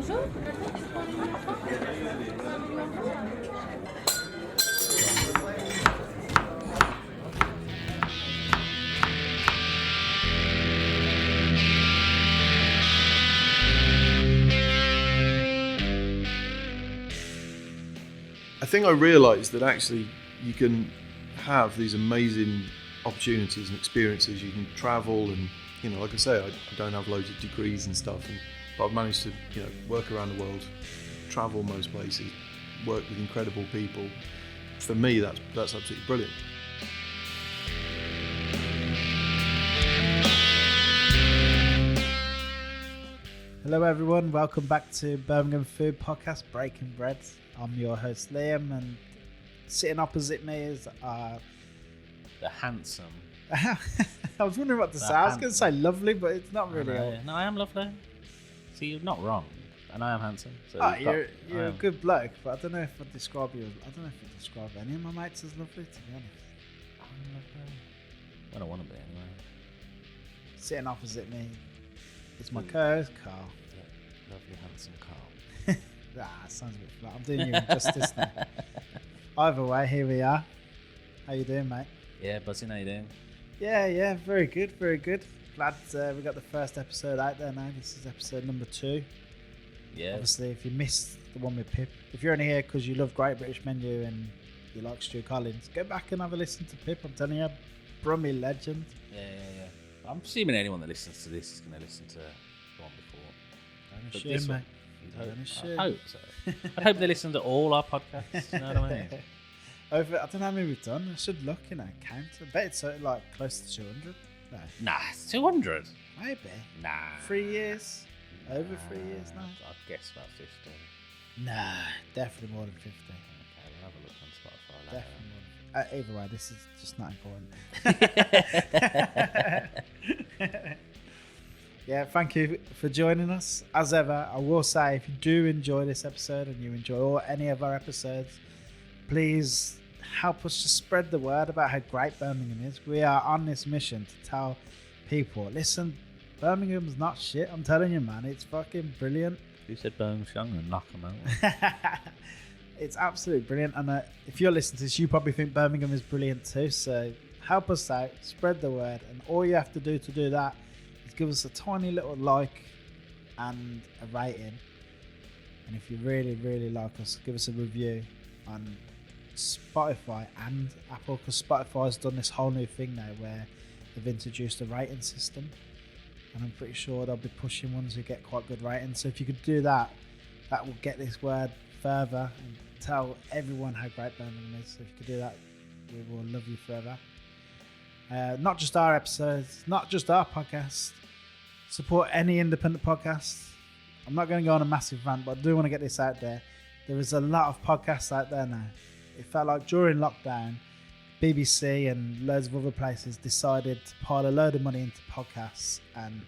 Bonjour. I think I realised that actually you can have these amazing opportunities and experiences. You can travel and, you know, like I say, I don't have loads of degrees and stuff, but I've managed to, you know, work around the world, travel most places, work with incredible people. For me, that's absolutely brilliant. Hello everyone, welcome back to Birmingham Food Podcast, Breaking Bread. I'm your host Liam, and sitting opposite me is the handsome. I was wondering what to say. I was going to say lovely, but it's not really. No, I am lovely. See, you're not wrong, and I am handsome. So you're a good bloke, but I don't know if I'd describe you. I don't know if I'd describe any of my mates as lovely, to be honest. I'm lovely. I don't want to be anyway. Sitting opposite me is my co-host Carl. Lovely, handsome Carl. Sounds a bit flat. I'm doing you injustice now. Either way, here we are. How you doing, mate? Yeah, buzzing. How you doing? Yeah, very good, very good. Glad we got the first episode out there now. This is episode number 2. Yeah. Obviously, if you missed the one with Pip, if you're only here because you love Great British Menu and you like Stuart Collins, go back and have a listen to Pip. I'm telling you, Brummy legend. Yeah. I'm assuming anyone that listens to this is going to listen to the one before. Don't assume, mate. I hope so. I hope they listen to all our podcasts. You know what I mean? I don't know how many we've done. I should look, count. I bet it's like close to 200. No. Nah, it's 200. Maybe. Nah. 3 years. Over 3 years now. I'd guess about 50. Nah, definitely more than 50. Okay, we'll have a look on Spotify later. Definitely more than either way, this is just not important. Yeah, thank you for joining us. As ever, I will say, if you do enjoy this episode and you enjoy any of our episodes, please help us to spread the word about how great Birmingham is. We are on this mission to tell people, listen, Birmingham's not shit. I'm telling you, man, it's fucking brilliant. Who said Birmingham's young and knock them out? It's absolutely brilliant. And if you're listening to this, you probably think Birmingham is brilliant too. So help us out, spread the word. And all you have to do that is give us a tiny little like and a rating. And if you really, really like us, give us a review on Spotify and Apple, because Spotify's done this whole new thing now where they've introduced a rating system, and I'm pretty sure they'll be pushing ones who get quite good ratings. So if you could do that, that will get this word further and tell everyone how great Birmingham is. So if you could do that, we will love you forever. Not just our episodes, not just our podcast. Support any independent podcast. I'm not going to go on a massive rant, but I do want to get this out there. There is a lot of podcasts out there now. It felt like during lockdown, BBC and loads of other places decided to pile a load of money into podcasts, and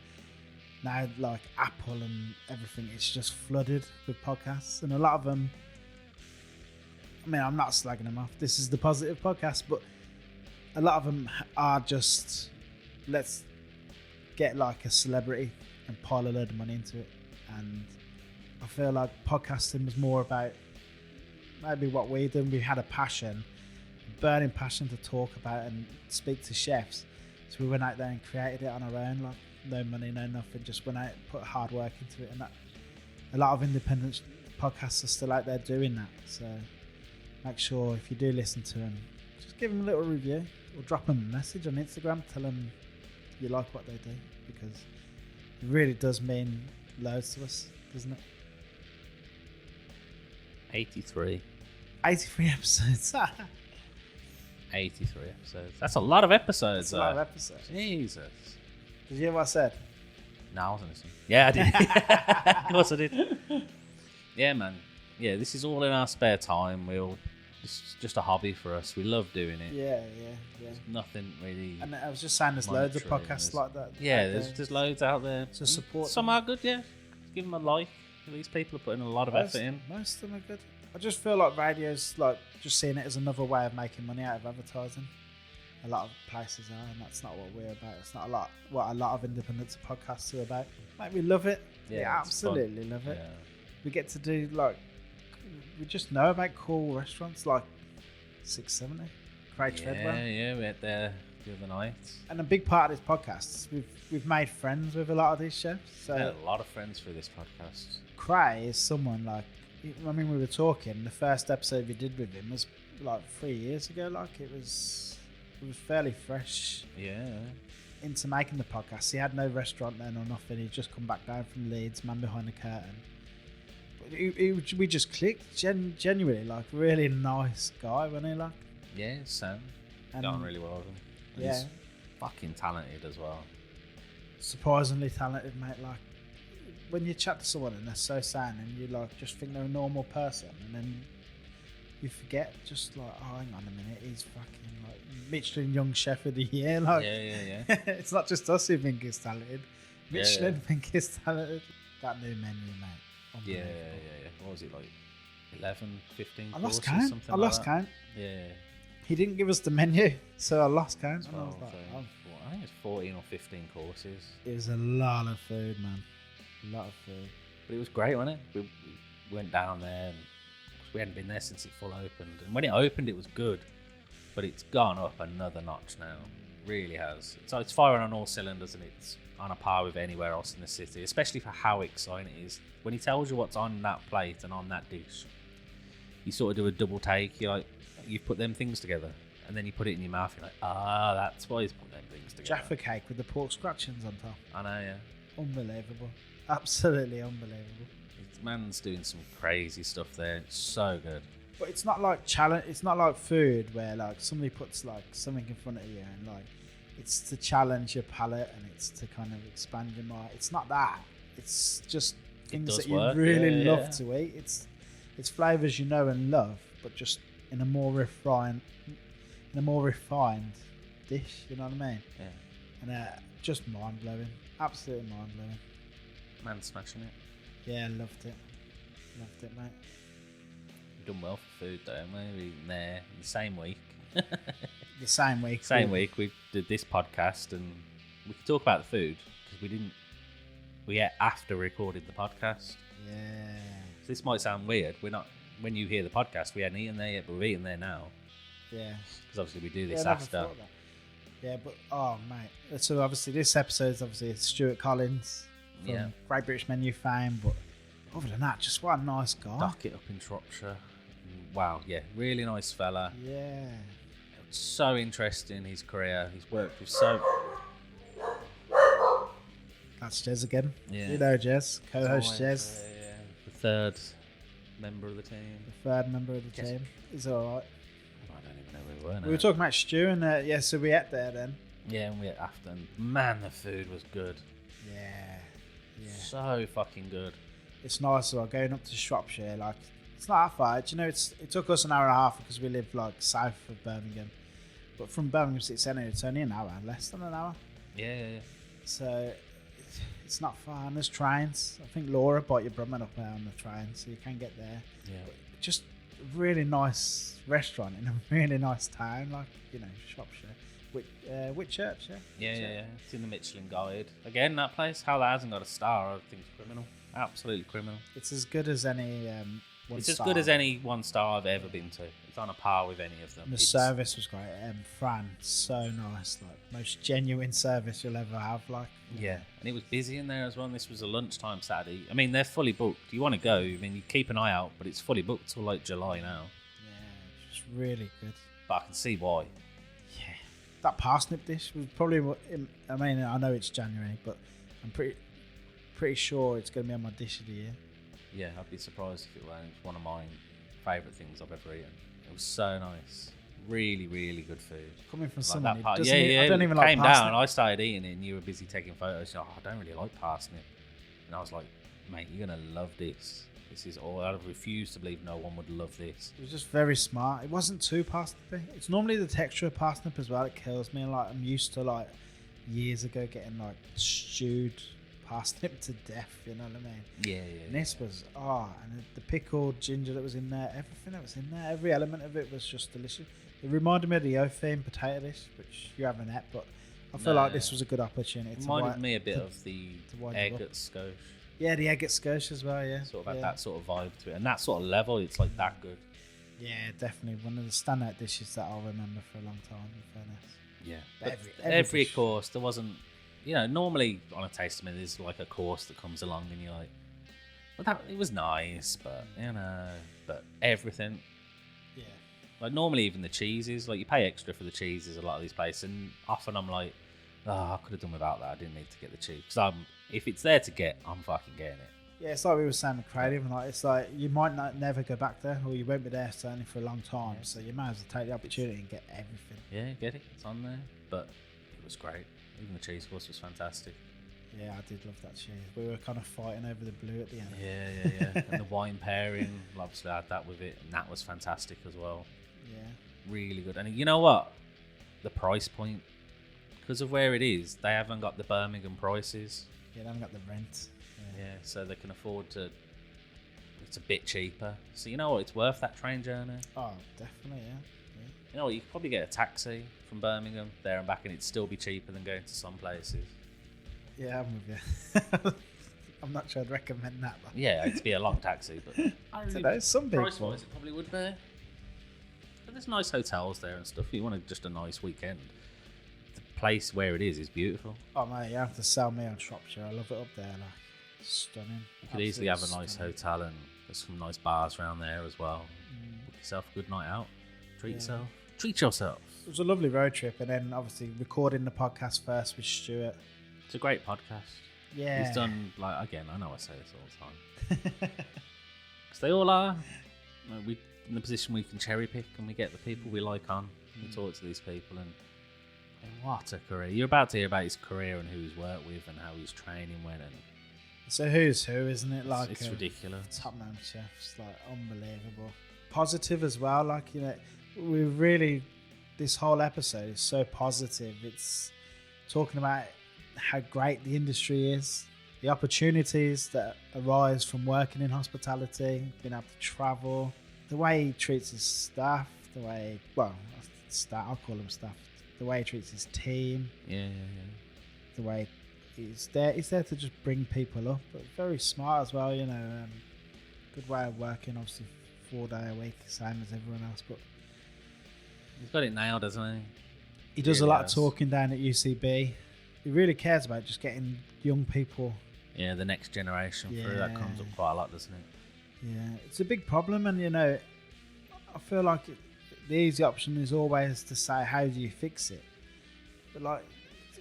now like Apple and everything, it's just flooded with podcasts, and a lot of them, I mean, I'm not slagging them off, this is the positive podcast, but a lot of them are just, let's get like a celebrity and pile a load of money into it. And I feel like podcasting was more about maybe what we did. We had a passion, a burning passion to talk about and speak to chefs. So we went out there and created it on our own, like no money, no nothing, just went out and put hard work into it. And that, a lot of independent podcasts are still out there doing that. So make sure if you do listen to them, just give them a little review or drop them a message on Instagram, tell them you like what they do, because it really does mean loads to us, doesn't it? 83 episodes. 83 episodes. That's a lot of episodes. That's a lot of episodes. Jesus. Did you hear what I said? No, I wasn't listening. Yeah, I did. Of course I did. Yeah, man. Yeah, this is all in our spare time. It's just a hobby for us. We love doing it. Yeah. There's nothing really. And I was just saying, there's loads of podcasts like that. Yeah, there's loads out there. So support some them. Are good, yeah. Give them a like. These people are putting a lot of effort in. Most of them are good. I just feel like radio's like just seeing it as another way of making money out of advertising. A lot of places are, and that's not what we're about. It's not what a lot of independent podcasts are about. Like, we love it. Yeah, we absolutely love it. Yeah. we get to do like we just know about cool restaurants like 670 Craig Treadwell. Yeah, we went there the other night. And a big part of this podcast, we've made friends with a lot of these chefs. So Met a lot of friends through this podcast. Cray is someone like, I mean, we were talking. The first episode we did with him was like 3 years ago. Like it was fairly fresh. Yeah. Into making the podcast. He had no restaurant then or nothing. He'd just come back down from Leeds, man behind the curtain. But we just clicked. Genuinely, like really nice guy, wasn't he? Like yeah, Sam. Got on really well with him. And Yeah. he's fucking talented as well. Surprisingly talented, mate. Like when you chat to someone and they're so sound and you like just think they're a normal person and then you forget just like, oh, hang on a minute, he's fucking like Michelin Young Chef of the Year. Like Yeah. it's not just us who think he's talented. Michelin Yeah. think he's talented. That new menu, mate. Yeah. Unbelievable. What was it, like 11, 15 I courses? lost count. Something I like lost that? count. Yeah. He didn't give us the menu, so I lost count. And I 12, was like, oh. I think it's 14 or 15 courses. It was a lot of food, man. A lot of food. But it was great, wasn't it? We went down there and we hadn't been there since it full opened. And when it opened, it was good. But it's gone up another notch now. Really has. So it's firing on all cylinders and it's on a par with anywhere else in the city, especially for how exciting it is. When he tells you what's on that plate and on that dish, you sort of do a double take. You're like, you've put them things together. And then you put it in your mouth, you're like, that's why he's put them things together. Jaffa cake with the pork scratchings on top. I know, yeah. Unbelievable. Absolutely unbelievable. Man's doing some crazy stuff there. It's so good. But it's not like challenge. It's not like food where like somebody puts like something in front of you and like it's to challenge your palate and it's to kind of expand your mind. It's not that. It's just things that you really love to eat. It's flavors you know and love, but just in a more refined dish. You know what I mean? Yeah. And just mind blowing. Absolutely mind blowing. Man's smashing it. Yeah, loved it. Loved it, mate. We've done well for food though, haven't we? We were there in the same week. The same week. Same week we did this podcast and we could talk about the food because we ate after recorded the podcast. Yeah. So this might sound weird. We're not, when you hear the podcast, we hadn't eaten there yet, but we're eating there now. Yeah. Because obviously we do this I never after. thought of that. Yeah, but oh mate. So obviously this episode is obviously Stuart Collins from Great British Menu fame, but other than that, just what a nice guy. Docket up in Shropshire. Wow, yeah, really nice fella. Yeah. So interesting his career. He's worked with so. That's Jez again. Yeah. You know Jez, co-host Jez. Yeah. The third member of the team. The third member of the team. He's alright. I don't even know where we were now. We were talking about Stu and so we ate there then. Yeah, and we ate after. And man, the food was good. Yeah. So fucking good. It's nice as well, going up to Shropshire, like it's not that far. You know, it took us an hour and a half because we live like south of Birmingham. But from Birmingham City Centre, it's only an hour, less than an hour. Yeah. So it's not far. And there's trains. I think Laura bought your Brumman up there on the train, so you can get there. Yeah. Just a really nice restaurant in a really nice town, like, you know, Shropshire. Whitchurch, Yeah. It's in the Michelin Guide. Again, that place, how that hasn't got a star, I think it's criminal. Absolutely criminal. It's as good as any one It's as star. good as any one star I've ever been to. It's on a par with any of them. And the service was great. Fran, so nice. Like, most genuine service you'll ever have. Like, Yeah, and it was busy in there as well. And this was a lunchtime Saturday. I mean, they're fully booked. You want to go? I mean, you keep an eye out, but it's fully booked till like July now. yeah, just really good. But I can see why. Yeah, that parsnip dish was probably. I mean, I know it's January, but I'm pretty sure it's going to be on my dish of the year. Yeah, I'd be surprised if it weren't. It's one of my favourite things I've ever eaten. It was so nice. Really, really good food. Coming from Like someone that who doesn't yeah. I don't even like came parsnip. down. I started eating it, and you were busy taking photos. You're like, I don't really like parsnip, and I was like, mate, you're gonna love this. This is all. I refuse to believe no one would love this. It was just very smart. It wasn't too parsnippy. It's normally the texture of parsnip as well. It kills me. Like, I'm used to like years ago getting like stewed parsnip to death. You know what I mean? Yeah. And this was and the pickled ginger that was in there, everything that was in there, every element of it was just delicious. It reminded me of the Ophine potato dish, which you haven't had, but I feel like this was a good opportunity. It reminded me a bit of the to wind egg you up. at Scotia. Yeah, the egg at Scotia as well, yeah. Sort of had that sort of vibe to it. And that sort of level, it's like that good. Yeah, definitely. One of the standout dishes that I'll remember for a long time, in fairness. Yeah. But But every dish. course, there wasn't, normally on a tasting menu, there's like a course that comes along and you're like, well, it was nice, but, but everything. Yeah. Like normally even the cheeses, like you pay extra for the cheeses a lot of these places, and often I'm like, oh, I could have done without that. I didn't need to get the cheese. Because if it's there to get, I'm fucking getting it. Yeah, it's like we were saying with Creative, like it's like you might never go back there, or you won't be there certainly for a long time. So you might as well take the opportunity and get everything. Yeah, get it. It's on there. But it was great. Even the cheese course was fantastic. Yeah, I did love that cheese. We were kind of fighting over the blue at the end. Yeah. And the wine pairing, obviously I had that with it, and that was fantastic as well. Yeah. Really good. And you know what? The price point, because of where it is, they haven't got the Birmingham prices. Yeah, they haven't got the rent. Yeah, so they can afford to. It's a bit cheaper. So you know what? It's worth that train journey. Oh, definitely, yeah. You know what? You could probably get a taxi from Birmingham there and back, and it'd still be cheaper than going to some places. Yeah, I'm with you. I'm not sure I'd recommend that. But Yeah, it'd be a long taxi, but I don't know. Some people. price-wise, it probably would be. But there's nice hotels there and stuff. If you wanted just a nice weekend, the place where it is beautiful. Oh mate, you have to sell me on Shropshire. I love it up there. Like stunning. You could easily have a nice Absolutely hotel, and there's some nice bars around there as well. Book yourself a good night out. Treat yourself. Treat yourself. It was a lovely road trip, and then obviously recording the podcast first with Stuart. It's a great podcast. Yeah. He's done, like, again, I know I say this all the time. Because they all are. Like, we in the position we can cherry pick and we get the people we like on. And we talk to these people, and what a career. You're about to hear about his career and who he's worked with and how his training went. And So who's who, isn't it? Like it's ridiculous. Top name chefs, like unbelievable. Positive as well, like we really. This whole episode is so positive. It's talking about how great the industry is, the opportunities that arise from working in hospitality, being able to travel, the way he treats his staff, I'll call them staff, the way he treats his team, Yeah. the way he's there to just bring people up, but very smart as well, good way of working, obviously 4 day a week, same as everyone else, but He's got it nailed, hasn't he? he does Really a lot has. of talking down at UCB. He really cares about just getting young people. Yeah, the next generation through. That comes up quite a lot, doesn't it? Yeah, it's a big problem, and I feel like the easy option is always to say, how do you fix it? But like,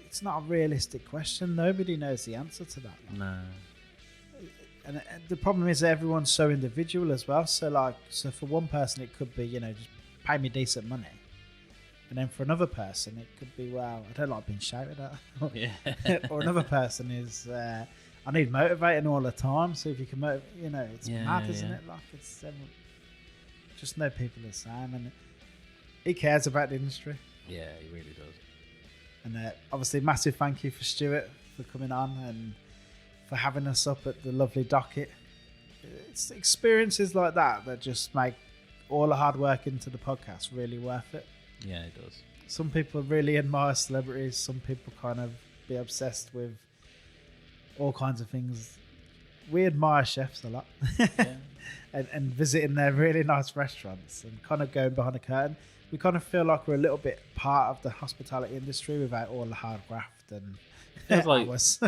it's not a realistic question. Nobody knows the answer to that. No. And the problem is that everyone's so individual as well. So for one person, it could be, just pay me decent money. And then for another person, it could be, well, I don't like being shouted at. Yeah. Or another person is, I need motivating all the time. So if you can motivate, it's mad, isn't it? Like just know people are the same, and he cares about the industry. Yeah, he really does. And obviously, massive thank you for Stuart for coming on and for having us up at the lovely Docket. It's experiences like that just make all the hard work into the podcast really worth it. Yeah, it does. Some people really admire celebrities. Some people kind of be obsessed with all kinds of things. We admire chefs a lot. Yeah. and visiting their really nice restaurants and kind of going behind the curtain. We kind of feel like we're a little bit part of the hospitality industry without all the hard graft and Feels like- hours.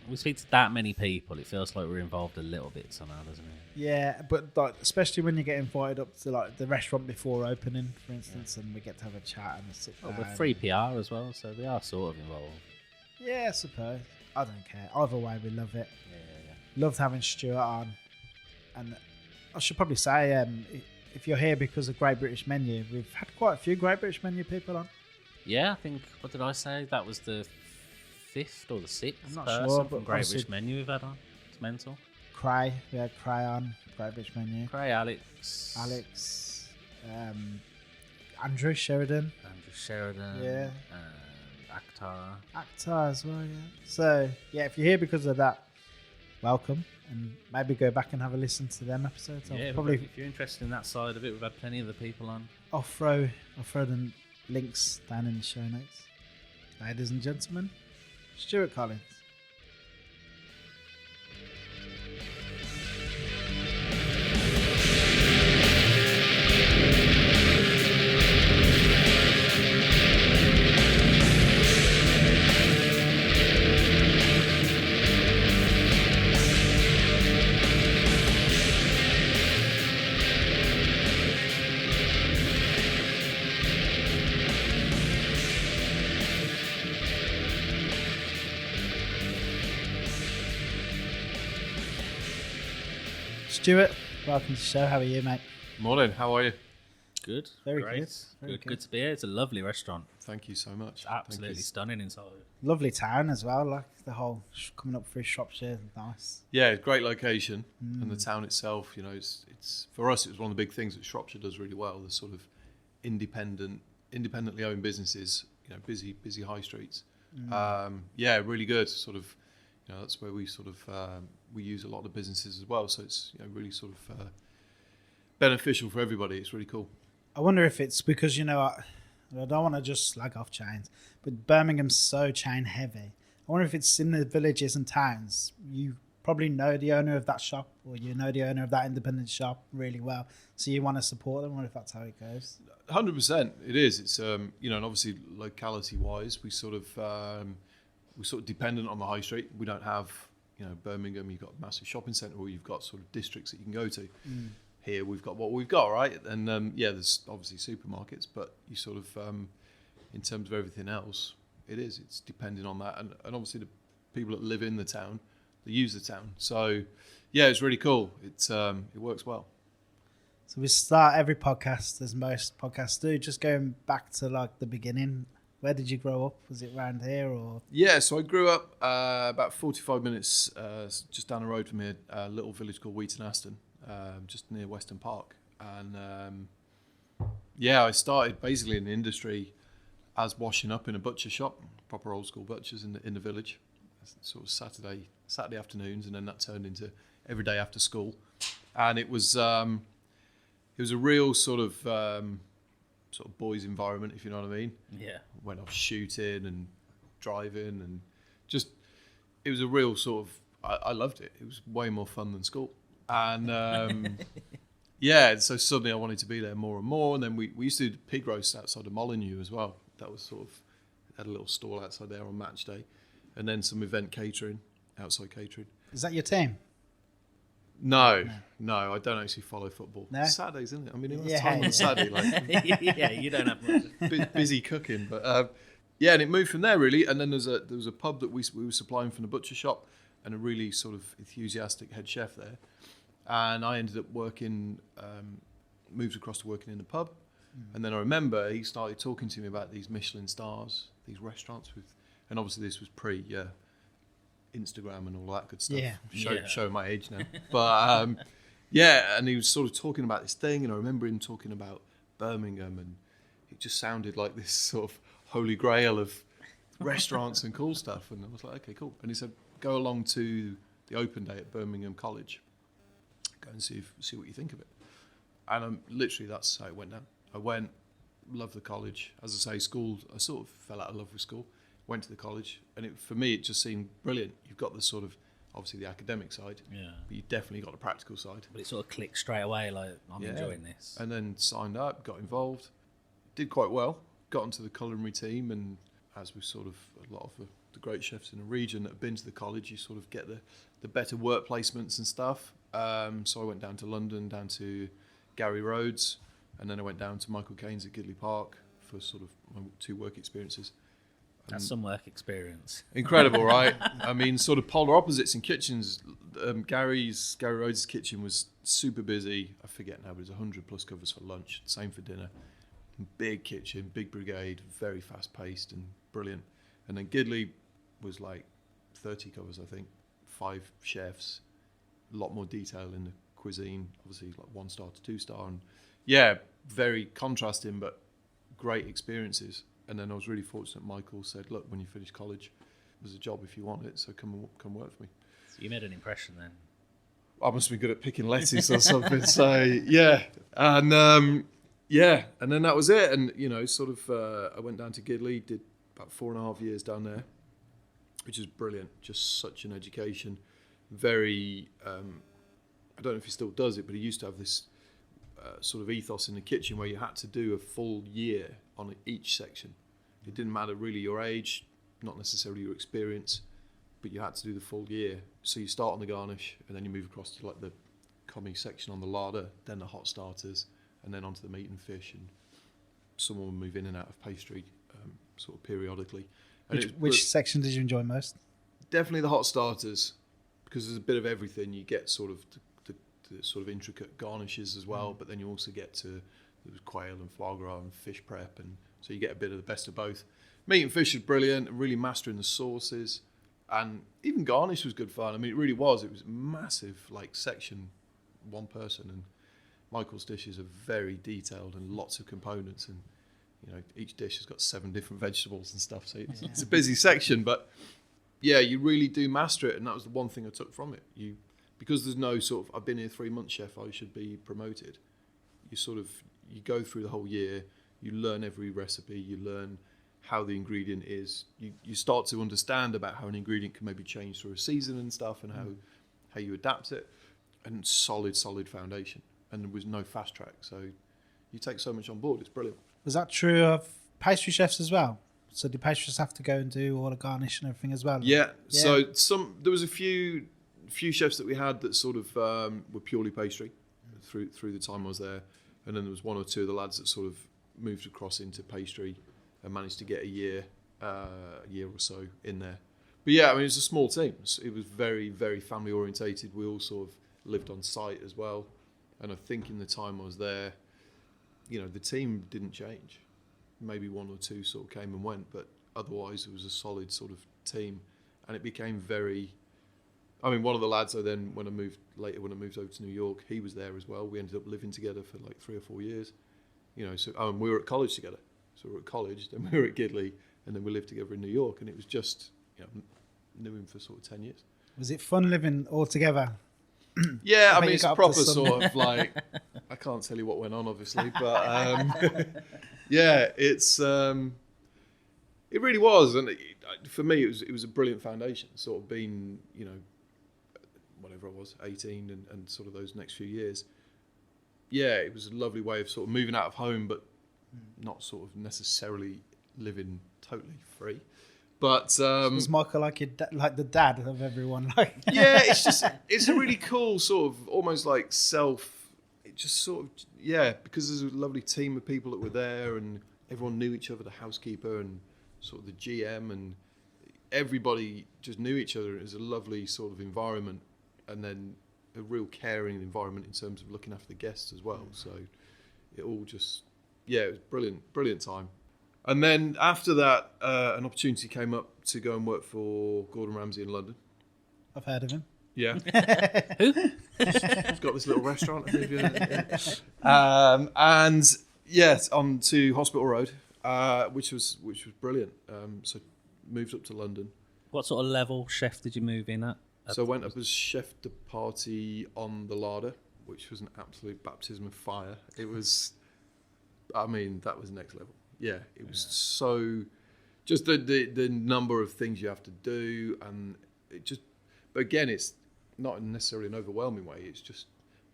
We speak to that many people, it feels like we're involved a little bit somehow, doesn't it? Yeah, but especially when you get invited up to the restaurant before opening, for instance, and we get to have a chat and a sit Well, down. we're free PR as well, so we are sort of involved. Yeah, I suppose. I don't care. Either way, we love it. Yeah. Loved having Stuart on. And I should probably say, if you're here because of Great British Menu, we've had quite a few Great British Menu people on. Yeah, I think, what did I say? That was the 5th or the 6th I'm not person sure, from but Great obviously- British Menu we've had on. It's mental. Cray, we had Cray on, Great British Menu. Cray, Alex. Andrew Sheridan, Andrew Sheridan. Yeah. Akhtar. Akhtar as well, yeah. So, yeah, if you're here because of that, welcome. And maybe go back and have a listen to them episodes. I'll Yeah, probably if you're interested in that side of it, we've had plenty of the people on. I'll throw the links down in the show notes. Ladies and gentlemen, Stuart Collins. Stuart, welcome to the show. How are you, mate? Morning, how are you? Good. Very Great. good. Very good. Good to be here. It's a lovely restaurant. Thank you so much. It's absolutely stunning inside. Lovely town as well. Like the whole coming up through Shropshire, nice. Yeah, great location, and the town itself. You know, it's for us. It was one of the big things that Shropshire does really well. The sort of independently owned businesses. You know, busy high streets. Yeah, really good. Sort of, you know, that's where we sort of we use a lot of the businesses as well. So it's, you know, really sort of beneficial for everybody. It's really cool. I wonder if it's because, you know, I don't want to just slag off chains, but Birmingham's so chain heavy. I wonder if it's in the villages and towns. You probably know the owner of that shop, or you know the owner of that independent shop really well, so you want to support them. I wonder if that's how it goes. 100%, it is. It's you know, and obviously locality-wise, we're sort of dependent on the high street. We don't have, you know, Birmingham. You've got a massive shopping centre, or you've got sort of districts that you can go to. Here we've got what we've got, right? And yeah, there's obviously supermarkets, but you sort of, in terms of everything else, it's depending on that, and obviously the people that live in the town, they use the town. So yeah, it's really cool. It works well. So we start every podcast, as most podcasts do, just going back to like the beginning. Where did you grow up? Was it around here or? Yeah, so I grew up about 45 minutes just down the road from here, a little village called Wheaton Aston. Just near Weston Park, and yeah, I started basically in the industry as washing up in a butcher shop, proper old school butchers in the village, sort of Saturday afternoons, and then that turned into every day after school, and it was a real sort of boys environment, if you know what I mean. Yeah. Went off shooting and driving, and just it was a real sort of I loved it. It was way more fun than school. And yeah, so suddenly I wanted to be there more and more. And then we used to do pig roasts outside of Molyneux as well. That was sort of, had a little stall outside there on match day. And then some event catering, outside catering. Is that your team? No, I don't actually follow football. No? Saturdays, isn't it? I mean, it was time on Saturday. Like, Yeah, you don't have much. busy cooking. But yeah, and it moved from there really. And then there was a pub that we were supplying from the butcher shop, and a really sort of enthusiastic head chef there. And I ended up moved across to working in the pub. And then I remember he started talking to me about these Michelin Stars, these restaurants and obviously this was pre Instagram and all that good stuff. Yeah. Showing my age now. But yeah, and he was sort of talking about this thing, and I remember him talking about Birmingham, and it just sounded like this sort of holy grail of restaurants and cool stuff. And I was like, okay, cool. And he said, go along to the open day at Birmingham College. Go and see what you think of it. And literally, that's how it went down. I went, loved the college. As I say, school, I sort of fell out of love with school. Went to the college, and for me, it just seemed brilliant. You've got the sort of, obviously the academic side, Yeah. but you've definitely got the practical side. But it sort of clicked straight away, like, I'm enjoying this. And then signed up, got involved, did quite well, got into the culinary team, and as with sort of a lot of the great chefs in the region that have been to the college, you sort of get the better work placements and stuff. So I went down to London, down to Gary Rhodes, and then I went down to Michael Caines at Gidley Park for sort of my 2 work experiences. That's some work experience. Incredible, right? I mean, sort of polar opposites in kitchens. Gary Rhodes' kitchen was super busy. I forget now, but it was 100 plus covers for lunch, same for dinner. Big kitchen, big brigade, very fast paced and brilliant. And then Gidley was like 30 covers, I think, 5 chefs, a lot more detail in the cuisine, obviously like 1-star to 2-star, and yeah, very contrasting but great experiences. And then I was really fortunate. Michael said, "Look, when you finish college, there's a job if you want it, so come work for me." So you made an impression then. I must be good at picking lettuce or something. So yeah, and then that was it. And you know, sort of, I went down to Gidley, did about 4.5 years down there, which is brilliant. Just such an education. Very, I don't know if he still does it, but he used to have this sort of ethos in the kitchen where you had to do a full year on each section. It didn't matter really your age, not necessarily your experience, but you had to do the full year. So you start on the garnish, and then you move across to like the commis section on the larder, then the hot starters, and then onto the meat and fish. And someone would move in and out of pastry sort of periodically. And Which section did you enjoy most? Definitely the hot starters, because there's a bit of everything. You get sort of the the sort of intricate garnishes as well. But then you also get to there was quail and foie gras and fish prep, and so you get a bit of the best of both. Meat and fish is brilliant, and really mastering the sauces, and even garnish was good fun. I mean, it really was. It was massive, like section, one person, and Michael's dishes are very detailed and lots of components, and you know each dish has got 7 different vegetables and stuff. So it's a busy section, but yeah, you really do master it, and that was the one thing I took from it. Because there's no sort of I've been here 3 months, chef, I should be promoted. You go through the whole year, you learn every recipe, you learn how the ingredient is. You start to understand about how an ingredient can maybe change through a season and stuff, and how you adapt it, and solid foundation. And there was no fast track, so you take so much on board. It's brilliant. Was that true of pastry chefs as well? So do pastry chefs have to go and do all the garnish and everything as well? Yeah. So there was a few chefs that we had that sort of were purely pastry through the time I was there, and then there was 1 or 2 of the lads that sort of moved across into pastry and managed to get a year or so in there. But yeah, I mean, it was a small team. It was very, very family orientated. We all sort of lived on site as well. And I think in the time I was there, you know, the team didn't change. Maybe 1 or 2 sort of came and went, but otherwise it was a solid sort of team. And it became very... I mean, one of the lads when I moved over to New York, he was there as well. We ended up living together for like 3 or 4 years. You know, so we were at college together. So we were at college, then we were at Gidley, and then we lived together in New York. And it was just, you know, knew him for sort of 10 years. Was it fun living all together? Yeah, I mean, it's proper sort of like, I can't tell you what went on, obviously, but yeah, it really was. And for me, it was a brilliant foundation, sort of being, you know, whatever I was, 18 and sort of those next few years. Yeah, it was a lovely way of sort of moving out of home, but not sort of necessarily living totally free. But was Michael like like the dad of everyone? Like yeah, it's a really cool sort of almost like it just sort of, yeah, because there's a lovely team of people that were there, and everyone knew each other, the housekeeper and sort of the GM, and everybody just knew each other. It was a lovely sort of environment, and then a real caring environment in terms of looking after the guests as well. So it all just, yeah, it was brilliant time. And then after that, an opportunity came up to go and work for Gordon Ramsay in London. I've heard of him. Yeah. Who? He's got this little restaurant. And yes, on to Hospital Road, which was brilliant. So moved up to London. What sort of level chef did you move in at? So I went up as chef de partie on the larder, which was an absolute baptism of fire. It was, I mean, that was next level. Yeah, it was so, just the number of things you have to do, and it just, but again, it's not necessarily an overwhelming way. It's just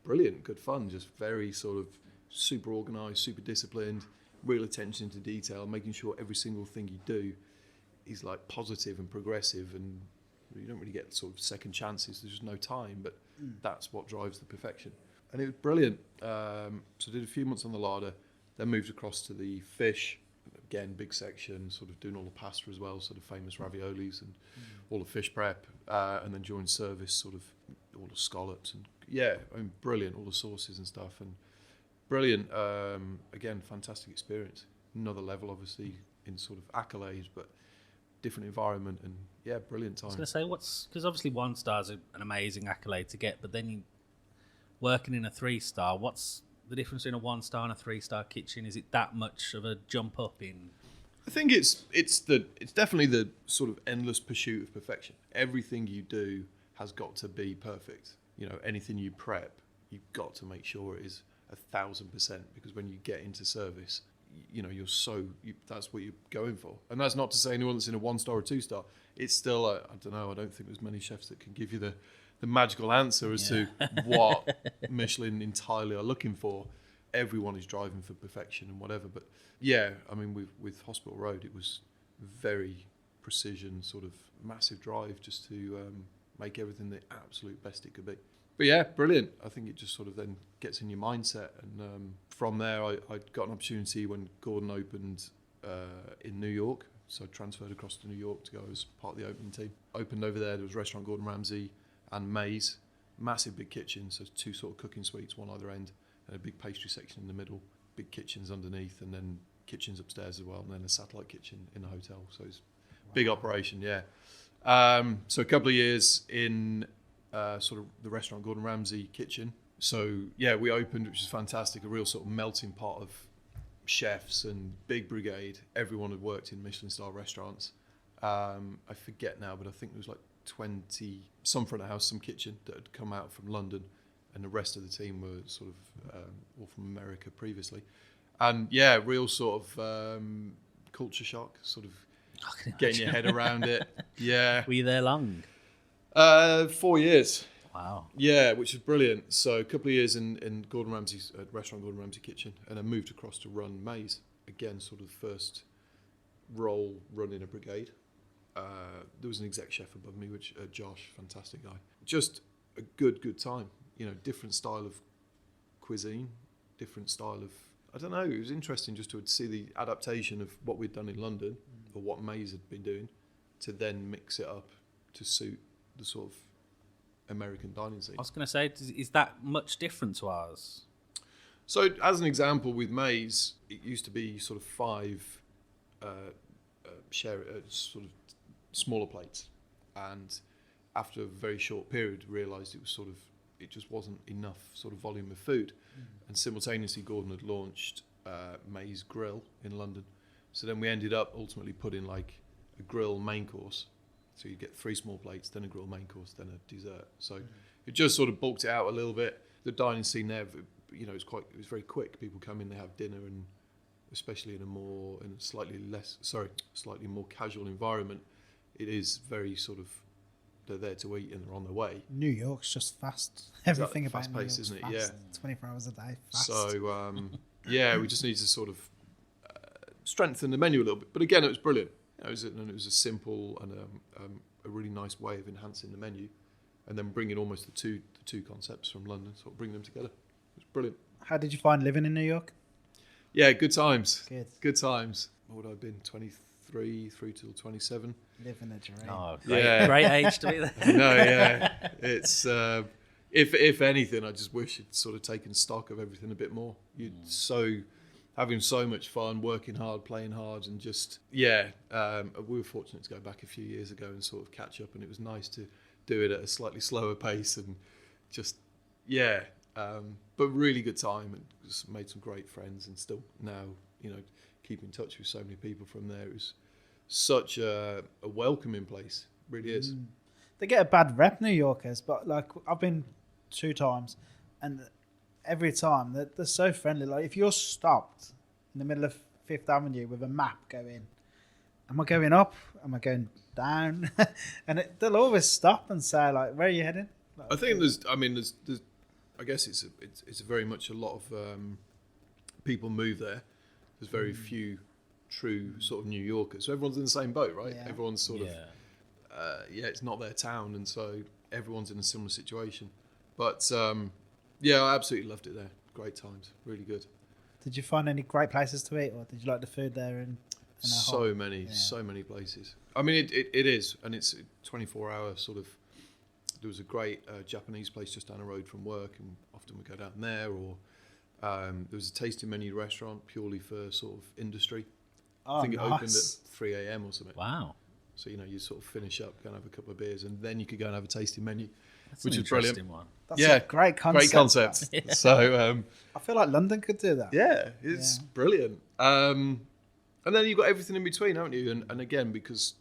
brilliant, good fun, just very sort of super organised, super disciplined, real attention to detail, making sure every single thing you do is like positive and progressive, and you don't really get sort of second chances. There's just no time, but that's what drives the perfection. And it was brilliant. So I did a few months on the larder, then moved across to the fish. Again, big section, sort of doing all the pasta as well, sort of famous raviolis and all the fish prep, and then during service, sort of all the scallops, and yeah, I mean, brilliant, all the sauces and stuff, and brilliant. Again, fantastic experience. Another level, obviously, in sort of accolades, but different environment, and yeah, brilliant time. I was going to say, because obviously 1 star is an amazing accolade to get, but then you working in a 3-star, what's the difference between a 1-star and a 3-star kitchen? Is it that much of a jump up in? I think it's definitely the sort of endless pursuit of perfection. Everything you do has got to be perfect. You know, anything you prep, you've got to make sure it is 1,000%, because when you get into service, you know, that's what you're going for. And that's not to say anyone that's in a 1-star or 2-star. It's still, I don't know, I don't think there's many chefs that can give you the magical answer as to what Michelin entirely are looking for. Everyone is driving for perfection and whatever. But yeah, I mean, with Hospital Road, it was very precision, sort of massive drive just to make everything the absolute best it could be. But yeah, brilliant. I think it just sort of then gets in your mindset. And from there, I got an opportunity when Gordon opened in New York. So I transferred across to New York to go as part of the opening team. Opened over there was restaurant Gordon Ramsay and Maze, massive big kitchen, so 2 sort of cooking suites, one either end, and a big pastry section in the middle, big kitchens underneath, and then kitchens upstairs as well, and then a satellite kitchen in the hotel. So it's big operation, yeah. So a couple of years in sort of the restaurant Gordon Ramsey kitchen. So yeah, we opened, which was fantastic, a real sort of melting pot of chefs and big brigade. Everyone had worked in Michelin Star restaurants. I forget now, but I think there was like 20, some front of house, some kitchen that had come out from London, and the rest of the team were sort of all from America previously. And yeah, real sort of culture shock, sort of getting your head around it. Yeah. Were you there long? 4 years. Wow. Yeah, which is brilliant. So a couple of years in Gordon Ramsay's restaurant, Gordon Ramsay kitchen, and then moved across to run Maze. Again, sort of the first role running a brigade. There was an exec chef above me, which Josh, fantastic guy. Just a good time. You know, different style of cuisine, different style of, I don't know, it was interesting just to see the adaptation of what we'd done in London, or what Maze had been doing, to then mix it up to suit the sort of American dining scene. I was going to say, is that much different to ours? So, as an example, with Maze, it used to be sort of 5 sort of smaller plates, and after a very short period, realised it just wasn't enough sort of volume of food, and simultaneously, Gordon had launched Maze Grill in London. So then we ended up ultimately putting like a grill main course. So you get 3 small plates, then a grill main course, then a dessert. So it just sort of bulked it out a little bit. The dining scene there, you know, it was very quick. People come in, they have dinner, and especially in a slightly more casual environment, it is very sort of, they're there to eat and they're on their way. New York's just fast. Everything about New York's isn't it? fast. Yeah. 24 hours a day, fast. So yeah, we just need to sort of strengthen the menu a little bit. But again, it was brilliant. It was a simple and a really nice way of enhancing the menu, and then bringing almost the two concepts from London, sort of bringing them together. It was brilliant. How did you find living in New York? Yeah, good times. Good times. What would I have been? 23 through till 27. Living a dream. Oh, great age to be there. No, yeah. It's if anything, I just wish you'd sort of taken stock of everything a bit more. Having so much fun, working hard, playing hard, and just, we were fortunate to go back a few years ago and sort of catch up, and it was nice to do it at a slightly slower pace, and just, but really good time, and just made some great friends, and still now, you know, keep in touch with so many people from there. It was such a welcoming place, really is. They get a bad rep, New Yorkers, but like I've been 2 times, and every time they're so friendly. Like if you're stopped in the middle of Fifth Avenue with a map going, am I going up? Am I going down? And they'll always stop and say like, where are you heading? Like, I think there's I guess it's very much a lot of people move there. There's very few true sort of New Yorkers. So everyone's in the same boat, right? Yeah. Everyone's sort of, it's not their town. And so everyone's in a similar situation. But I absolutely loved it there. Great times. Really good. Did you find any great places to eat, or did you like the food there? So many places. I mean, it is. And it's a 24-hour sort of, there was a great Japanese place just down the road from work, and often we go down there, or there was a tasting menu restaurant purely for sort of industry. I think it opened at 3 a.m. or something. Wow. So, you know, you sort of finish up, go and have a couple of beers, and then you could go and have a tasting menu, That's which an is brilliant. interesting one. That's a great concept. Great concept. Yeah. So, I feel like London could do that. yeah, it's brilliant. And then you've got everything in between, haven't you? And again, because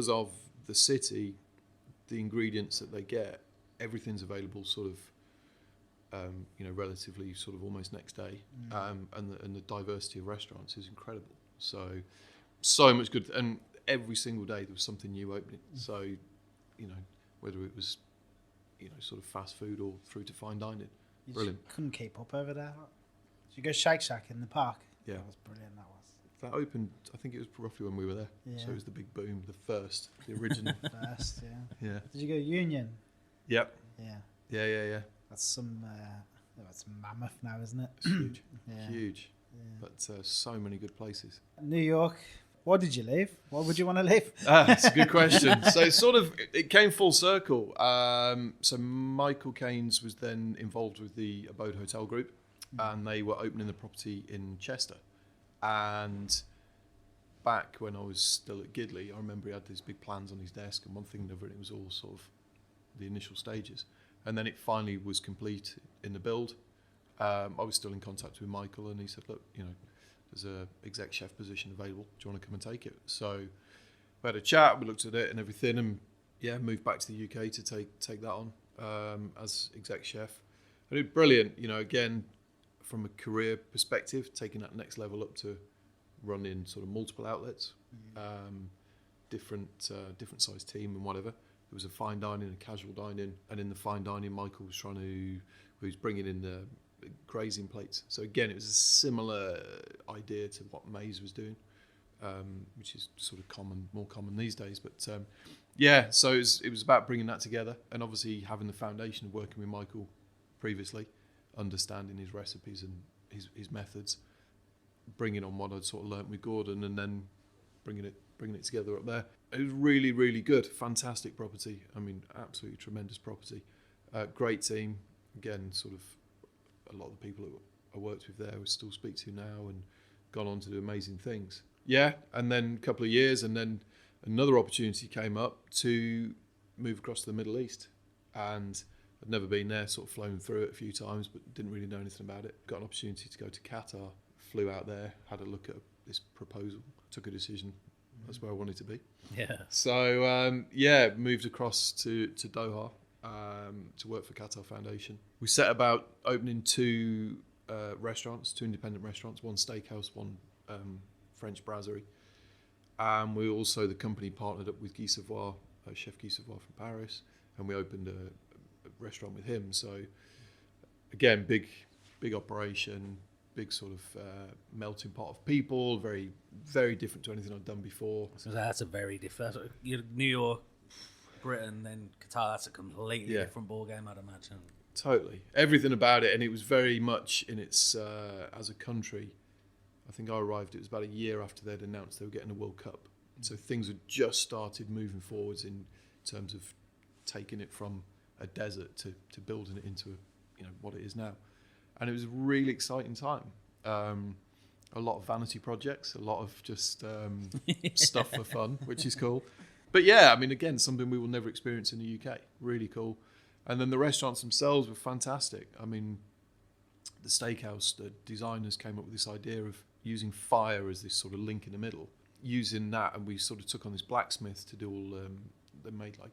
of the city, the ingredients that they get, everything's available sort of, relatively sort of almost next day. And the diversity of restaurants is incredible. So much good. And every single day there was something new opening. So, you know, whether it was, you know, sort of fast food or through to fine dining. You Brilliant. just couldn't keep up over there. Did you go Shake Shack in the park? Yeah. That was brilliant, that was. That opened, I think it was roughly when we were there. Yeah. So it was the big boom, the original. First, yeah. Yeah. Did you go Union? Yep. Yeah. Yeah. That's some, that's mammoth now, isn't it? It's huge. Yeah. Huge. Yeah. But so many good places. New York, Why did you leave? Why would you want to leave? That's a good question. So it came full circle. So Michael Caines was then involved with the Abode Hotel Group, and they were opening the property in Chester. And back when I was still at Gidley, I remember he had these big plans on his desk, and one thing and another, and it was all sort of the initial stages. And then it finally was complete in the build. I was still in contact with Michael, and he said, look, there's a exec chef position available. Do you want to come and take it? So we had a chat, we looked at it and everything, and moved back to the UK to take that on as exec chef. And it was brilliant, again, from a career perspective, taking that next level up to running sort of multiple outlets, different size team and whatever. There was a fine dining and casual dining, and in the fine dining, Michael was bringing in the grazing plates. So again, it was a similar idea to what Maze was doing, which is sort of more common these days. But so it was about bringing that together, and obviously having the foundation of working with Michael previously, understanding his recipes and his methods, bringing on what I'd sort of learnt with Gordon, and then bringing it together up there. It was really, really good, fantastic property. I mean, absolutely tremendous property. Great team. Again, sort of a lot of the people that I worked with there, I still speak to now, and gone on to do amazing things. Yeah, and then a couple of years, and then another opportunity came up to move across to the Middle East. And I'd never been there, sort of flown through it a few times, but didn't really know anything about it. Got an opportunity to go to Qatar, flew out there, had a look at this proposal, took a decision. That's where I wanted to be. Yeah. So, moved across to Doha to work for Qatar Foundation. We set about opening two independent restaurants, one steakhouse, one French brasserie. And we also, the company partnered up with Guy Savoy, Chef Guy Savoy from Paris, and we opened a restaurant with him. So again, big operation, big sort of melting pot of people, very, very different to anything I'd done before. So that's a very different. New York, Britain, then Qatar. That's a completely different ball game, I'd imagine. Totally, everything about it, and it was very much in its as a country. I think I arrived. It was about a year after they'd announced they were getting a World Cup, so things had just started moving forwards in terms of taking it from a desert to building it into what it is now. And it was a really exciting time. A lot of vanity projects, a lot of just stuff for fun, which is cool. But yeah, I mean, again, something we will never experience in the UK. Really cool. And then the restaurants themselves were fantastic. I mean, the steakhouse, the designers came up with this idea of using fire as this sort of link in the middle. Using that, and we sort of took on this blacksmith to do all, they made like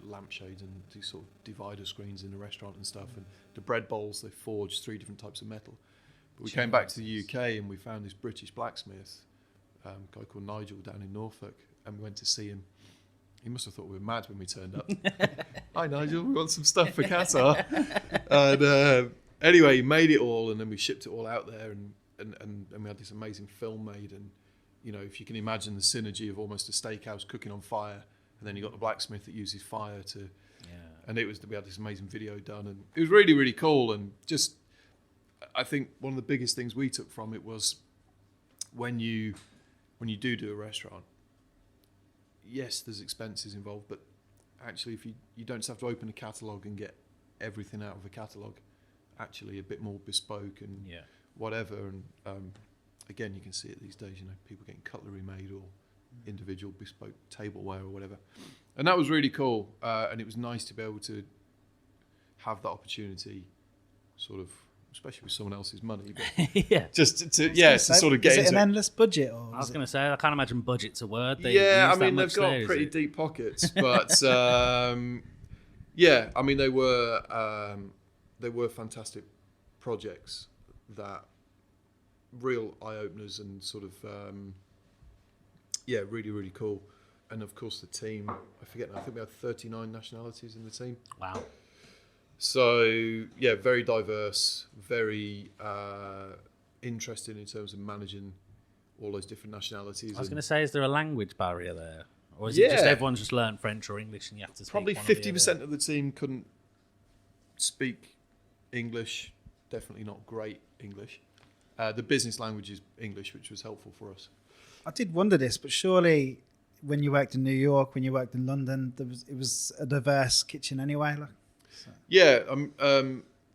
lampshades and these sort of divider screens in the restaurant and stuff, and the bread bowls, they forged 3 different types of metal. But we came back to the UK and we found this British blacksmith, a guy called Nigel down in Norfolk, and we went to see him. He must have thought we were mad when we turned up. Hi Nigel, we want some stuff for Qatar. And anyway, he made it all, and then we shipped it all out there, and we had this amazing film made. And if you can imagine the synergy of almost a steakhouse cooking on fire, and then you got the blacksmith that uses fire to, and we had this amazing video done, and it was really, really cool. And just, I think one of the biggest things we took from it was when you do a restaurant, yes, there's expenses involved, but actually if you don't just have to open a catalogue and get everything out of a catalogue, actually a bit more bespoke and whatever. And again, you can see it these days, people getting cutlery made or individual bespoke tableware or whatever, and that was really cool. And it was nice to be able to have that opportunity, sort of, especially with someone else's money, but just to sort of get is into it an endless budget, or I was going to say, I can't imagine budget's a word. They I mean, use they've got there, pretty deep pockets, but I mean, they were fantastic projects, that real eye openers, and sort of really, really cool. And of course the team, I forget now, I think we had 39 nationalities in the team. Wow. So very diverse, very interesting in terms of managing all those different nationalities. I was going to say, is there a language barrier there, or is it just everyone's just learned French or English and you have to speak probably one or the 50% other? of the team couldn't speak English, definitely not great English. The business language is English, which was helpful for us. I did wonder this, but surely when you worked in New York, when you worked in London, it was a diverse kitchen anyway. Like, so. Yeah,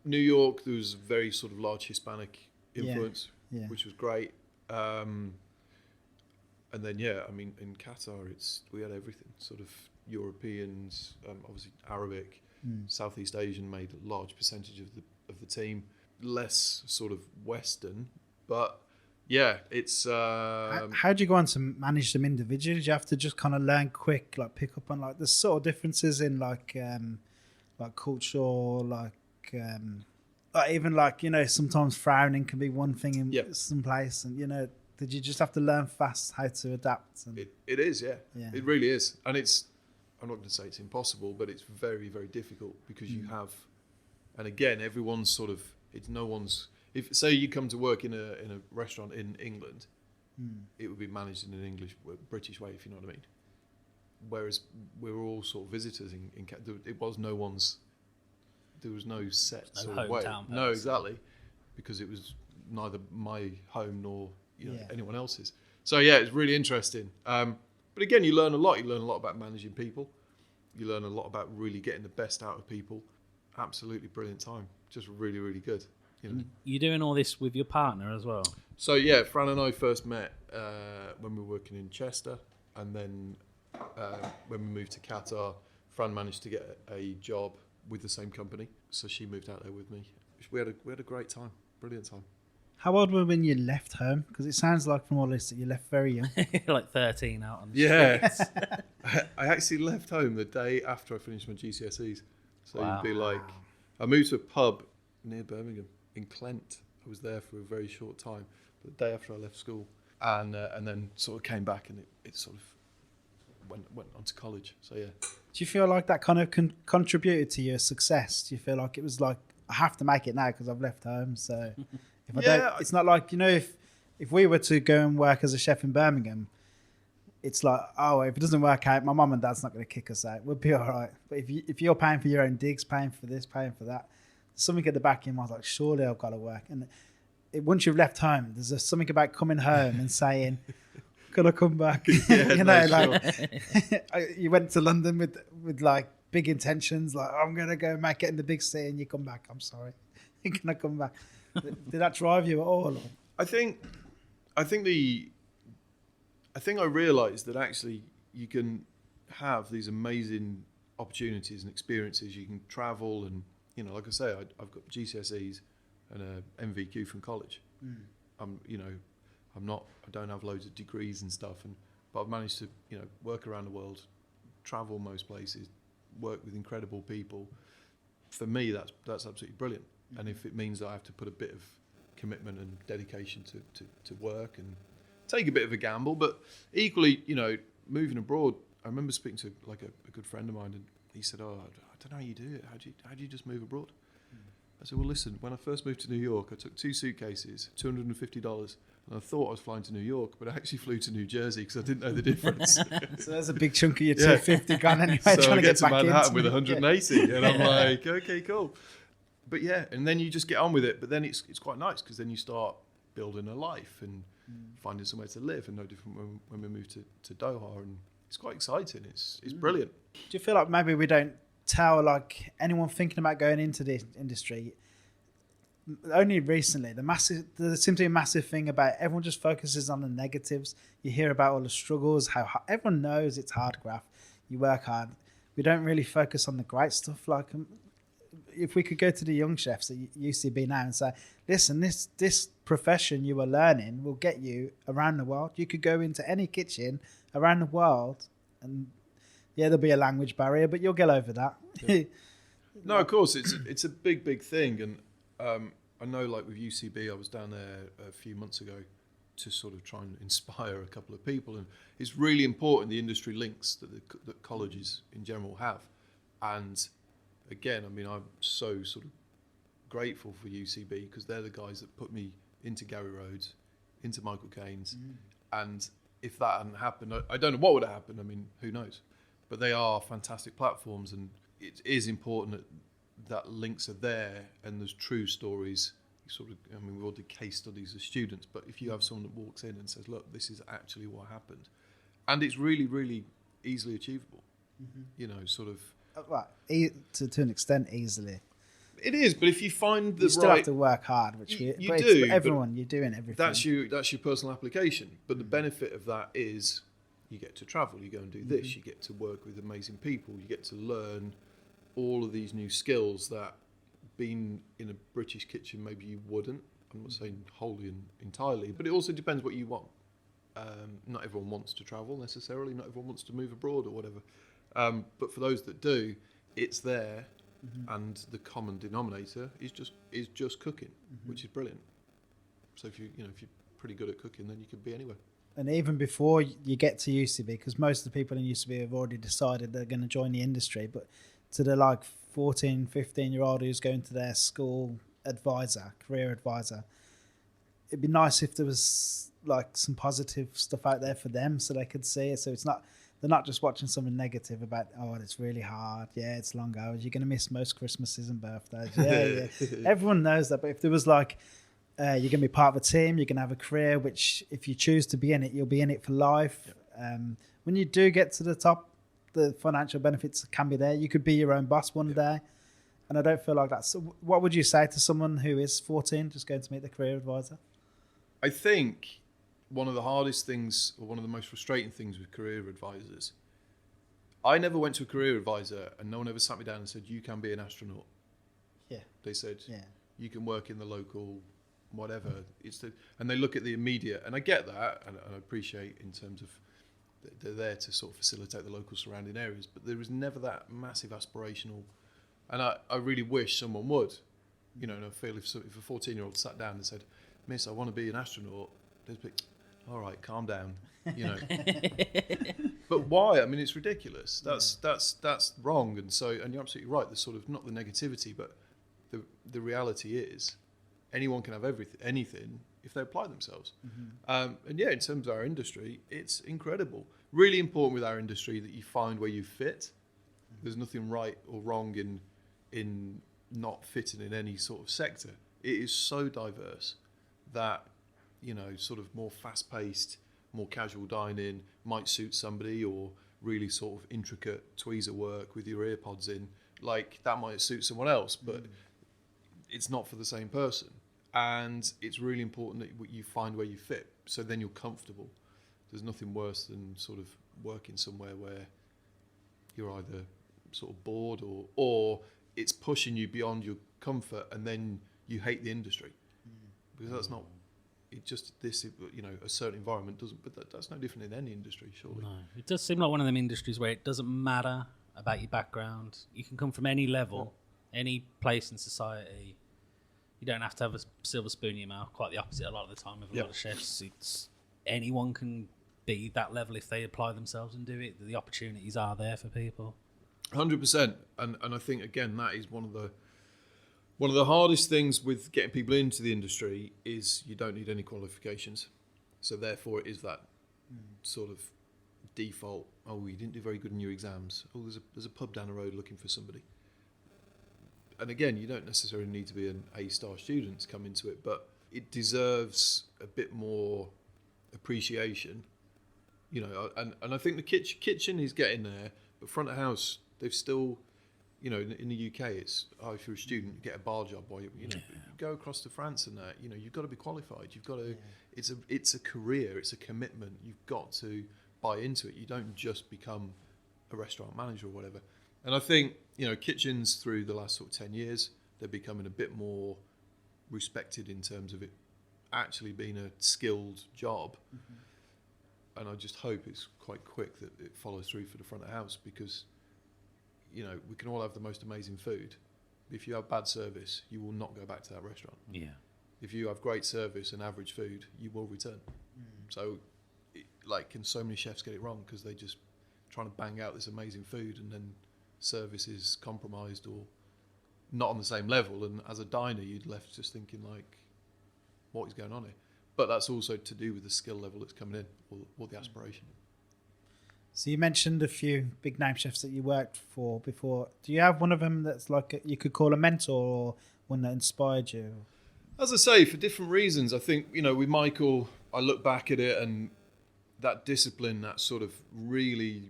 New York, there was a very sort of large Hispanic influence, which was great. And then, in Qatar, we had everything, sort of Europeans, obviously Arabic, Southeast Asian made a large percentage of the team, less sort of Western, but yeah, it's... How do you go on to manage them individually? Do you have to just kind of learn quick, like pick up on like the sort of differences in like culture, like even like, sometimes frowning can be one thing in some place, and did you just have to learn fast how to adapt? And it is, yeah. It really is. And I'm not going to say it's impossible, but it's very, very difficult because you have, and again, everyone's sort of, if say you come to work in a restaurant in England, it would be managed in an British way, if you know what I mean. Whereas we were all sort of visitors there was no set sort of way. No, exactly. Because it was neither my home nor anyone else's. So yeah, it's really interesting. But again, you learn a lot. You learn a lot about managing people. You learn a lot about really getting the best out of people. Absolutely brilliant time. Just really, really good. You're doing all this with your partner as well? So yeah, Fran and I first met when we were working in Chester, and then when we moved to Qatar, Fran managed to get a job with the same company, so she moved out there with me. We had a great time, brilliant time. How old were you when you left home? Because it sounds like from all this that you left very young. Like 13 out on the streets. I actually left home the day after I finished my GCSEs. So Wow. You'd be like, I moved to a pub near Birmingham in Clent. I was there for a very short time, the day after I left school, and then sort of came back, and it sort of went on to college. So yeah. Do you feel like that kind of contributed to your success? Do you feel like it was like, I have to make it now because I've left home, so if I don't, it's not like, if we were to go and work as a chef in Birmingham, it's like, oh, if it doesn't work out, my mum and dad's not going to kick us out. We'll be all right. But if you're paying for your own digs, paying for this, paying for that, something at the back of your mind, like, surely I've got to work. And once you've left home, there's something about coming home and saying, could I come back? You went to London with like big intentions, like, I'm going to go make it in the big city, and you come back, I'm sorry. Can I come back? Did that drive you at all? I think I realised that actually you can have these amazing opportunities and experiences. You can travel, and like I say, I've got GCSEs and a MVQ from college. I don't have loads of degrees and stuff, but I've managed to work around the world, travel most places, work with incredible people. For me, that's absolutely brilliant. And if it means that I have to put a bit of commitment and dedication to work and take a bit of a gamble, but equally, moving abroad, I remember speaking to like a good friend of mine, and he said, "Oh, I don't know how you do it. How do you just move abroad?" I said, "Well, listen, when I first moved to New York, I took 2 suitcases, $250, and I thought I was flying to New York, but I actually flew to New Jersey because I didn't know the difference." So there's a big chunk of your 250 gone anyway. So trying I to get to back Manhattan with into 180, and I'm like, okay, cool. But yeah, and then you just get on with it. But then it's quite nice because then you start building a life and finding somewhere to live, and no different when we moved to Doha, and it's quite exciting. It's brilliant. Do you feel like maybe we don't tell like anyone thinking about going into this industry? Only recently, there seems to be a massive thing about everyone just focuses on the negatives. You hear about all the struggles, how everyone knows it's hard graft. You work hard. We don't really focus on the great stuff. Like, if we could go to the young chefs at UCB now and say, listen, this profession you are learning will get you around the world. You could go into any kitchen around the world, and there'll be a language barrier, but you'll get over that. Yeah. No, of course, it's a big thing, and I know, like with UCB, I was down there a few months ago to sort of try and inspire a couple of people, and it's really important, the industry links that colleges in general have. And again, I mean, I'm so sort of grateful for UCB because they're the guys that put me into Gary Rhodes, into Michael Caines, and if that hadn't happened, I don't know what would have happened. I mean, who knows? But they are fantastic platforms, and it is important that links are there, and there's true stories, I mean, we all did case studies as students, but if you have someone that walks in and says, look, this is actually what happened, and it's really, really easily achievable, you know, sort of. Well, to an extent, easily. It is, but if you find the you still have to work hard, which you but do. Everyone, you're doing everything. That's your personal application. But the benefit of that is you get to travel, you go and do this, you get to work with amazing people, you get to learn all of these new skills that being in a British kitchen maybe you wouldn't. I'm not saying wholly and entirely, but it also depends what you want. Not everyone wants to travel necessarily, not everyone wants to move abroad or whatever. But for those that do, it's there, and the common denominator is just cooking, which is brilliant. So if you're pretty good at cooking, then you could be anywhere. And even before you get to UCB, because most of the people in UCB have already decided they're going to join the industry, but to the 14, 15-year-old who's going to their school advisor, career advisor, it'd be nice if there was some positive stuff out there for them so they could see it. So they're not just watching something negative about, oh, it's really hard. Yeah, it's long hours. You're going to miss most Christmases and birthdays. Yeah. Everyone knows that. But if there was you're going to be part of a team, you're going to have a career, which if you choose to be in it, you'll be in it for life. Yep. When you do get to the top, the financial benefits can be there. You could be your own boss one day. And I don't feel like that. So what would you say to someone who is 14, just going to meet the career advisor? I think one of the hardest things, or one of the most frustrating things with career advisors, I never went to a career advisor and no one ever sat me down and said, you can be an astronaut. Yeah. They said, you can work in the local whatever. And they look at the immediate, and I get that, and I appreciate in terms of they're there to sort of facilitate the local surrounding areas, but there was never that massive aspirational, and I really wish someone would, and I feel if a 14-year-old sat down and said, Miss, I want to be an astronaut, they'd be, all right, calm down, But why? I mean, it's ridiculous. That's wrong, and you're absolutely right. There's sort of not the negativity, but the reality is, anyone can have anything if they apply themselves. And in terms of our industry, it's incredible. Really important with our industry that you find where you fit. There's nothing right or wrong in not fitting in any sort of sector. It is so diverse that, sort of more fast-paced, more casual dining might suit somebody, or really sort of intricate tweezer work with your earpods in, that might suit someone else, but it's not for the same person. And it's really important that you find where you fit, so then you're comfortable. There's nothing worse than sort of working somewhere where you're either sort of bored or it's pushing you beyond your comfort, and then you hate the industry, because that's not. It just a certain environment doesn't. But that's no different in any industry, surely. No, it does seem like one of them industries where it doesn't matter about your background. You can come from any level, any place in society. You don't have to have a silver spoon in your mouth. Quite the opposite a lot of the time with a lot of chefs. It's anyone can be that level if they apply themselves and do it. The opportunities are there for people. 100%, and I think again that is one of the hardest things with getting people into the industry is you don't need any qualifications. So therefore, it is that sort of default. Oh, you didn't do very good in your exams. Oh, there's a pub down the road looking for somebody. And again, you don't necessarily need to be an A-star student to come into it, but it deserves a bit more appreciation, And I think the kitchen is getting there, but front of house, they've still, in the UK, it's if you're a student, you get a bar job, or you go across to France and that, you've got to be qualified. You've got to. It's a career. It's a commitment. You've got to buy into it. You don't just become a restaurant manager or whatever. And I think, kitchens through the last sort of 10 years, they're becoming a bit more respected in terms of it actually being a skilled job. And I just hope it's quite quick that it follows through for the front of house, because, we can all have the most amazing food. If you have bad service, you will not go back to that restaurant. Yeah. If you have great service and average food, you will return. So, can so many chefs get it wrong because they just trying to bang out this amazing food, and then service is compromised or not on the same level, and as a diner you'd left just thinking what is going on here? But that's also to do with the skill level that's coming in, or the aspiration. So you mentioned a few big name chefs that you worked for before. Do you have one of them that's you could call a mentor, or one that inspired you? As I say, for different reasons. I think, with Michael, I look back at it and that discipline, that sort of really,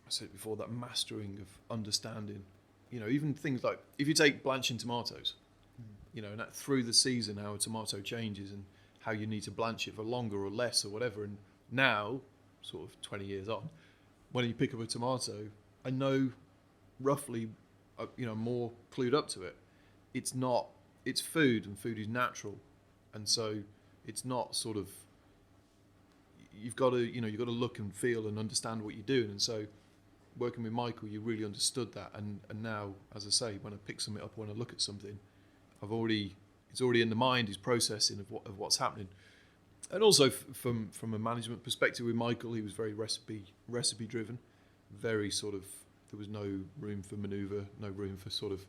I said before, that mastering of understanding, even things like, if you take blanching tomatoes, and that through the season, how a tomato changes and how you need to blanch it for longer or less or whatever. And now, sort of 20 years on, when you pick up a tomato, I know roughly, more clued up to it. It's food, and food is natural. And so it's not sort of, you've got to look and feel and understand what you're doing. And so working with Michael, you really understood that. And now, as I say, when I pick something up, when I look at something, it's already in the mind, his processing of what's happening. And also from a management perspective with Michael, he was very recipe driven, very sort of, there was no room for manoeuvre, no room for sort of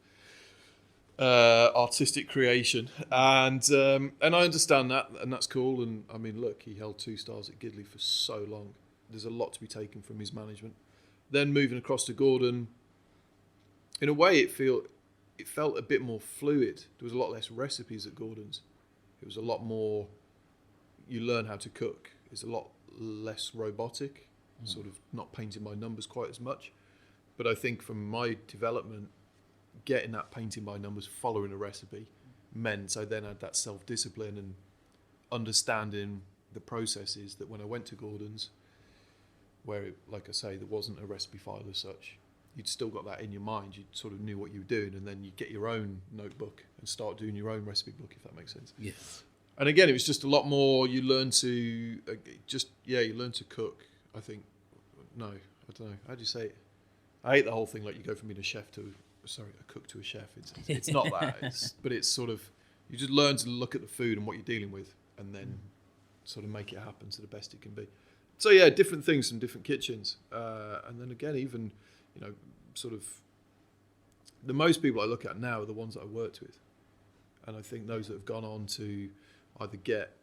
artistic creation, and I understand that, and that's cool. And I mean, look, he held 2 stars at Gidley for so long. There's a lot to be taken from his management. Then moving across to Gordon, in a way, it felt a bit more fluid. There was a lot less recipes at Gordon's. It was a lot more, you learn how to cook. It's a lot less robotic, sort of not painting by numbers quite as much. But I think from my development, getting that painting by numbers, following a recipe, meant I then had that self-discipline and understanding the processes that when I went to Gordon's, where, like I say, there wasn't a recipe file as such, you'd still got that in your mind. You sort of knew what you were doing, and then you get your own notebook and start doing your own recipe book, if that makes sense. Yes. And again, it was just a lot more. You learn to you learn to cook. I think. No, I don't know. How do you say it? I hate the whole thing. Like, you go from being a cook to a chef. It's not that. But it's sort of, you just learn to look at the food and what you're dealing with, and then sort of make it happen to the best it can be. So yeah, different things from different kitchens, and then again, even sort of the most people I look at now are the ones that I worked with, and I think those that have gone on to either get,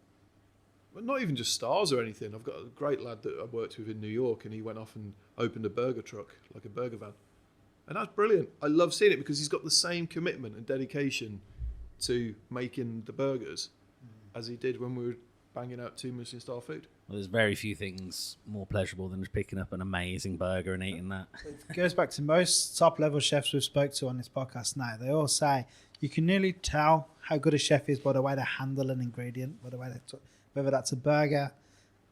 well, not even just stars or anything. I've got a great lad that I worked with in New York, and he went off and opened a burger truck, like a burger van, and that's brilliant. I love seeing it because he's got the same commitment and dedication to making the burgers as he did when we were banging out 2 Michelin Star food. Well, there's very few things more pleasurable than just picking up an amazing burger and eating that. It goes back to most top-level chefs we've spoke to on this podcast now. They all say you can nearly tell how good a chef is by the way they handle an ingredient, by the way they whether that's a burger,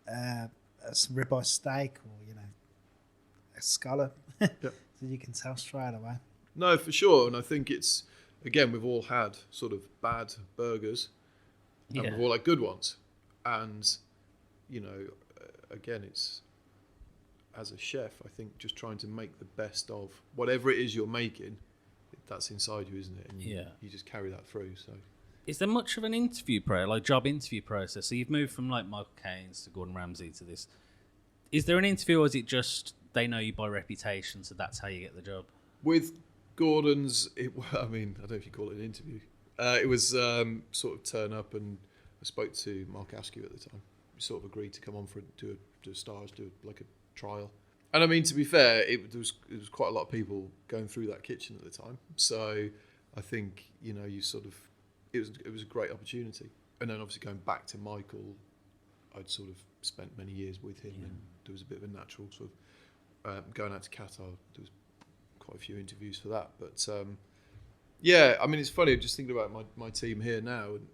a ribeye steak, or a scallop. Yep. So you can tell straight away. No, for sure. And I think it's, again, we've all had sort of bad burgers, and we've all had good ones. And again, it's, as a chef, I think just trying to make the best of whatever it is you're making, that's inside you, isn't it? And you just carry that through. So, is there much of an job interview process? So you've moved from like Michael Caines to Gordon Ramsay to this. Is there an interview, or is it just they know you by reputation, so that's how you get the job? With Gordon's, I don't know if you call it an interview. It was sort of turn up, and I spoke to Mark Askew at the time. We sort of agreed to come on do stars, do like a trial. And I mean, to be fair, it was quite a lot of people going through that kitchen at the time. So I think you sort of, it was a great opportunity. And then obviously going back to Michael, I'd sort of spent many years with him, and there was a bit of a natural sort of going out to Qatar. There was quite a few interviews for that, but it's funny. I'm just thinking about my team here now, and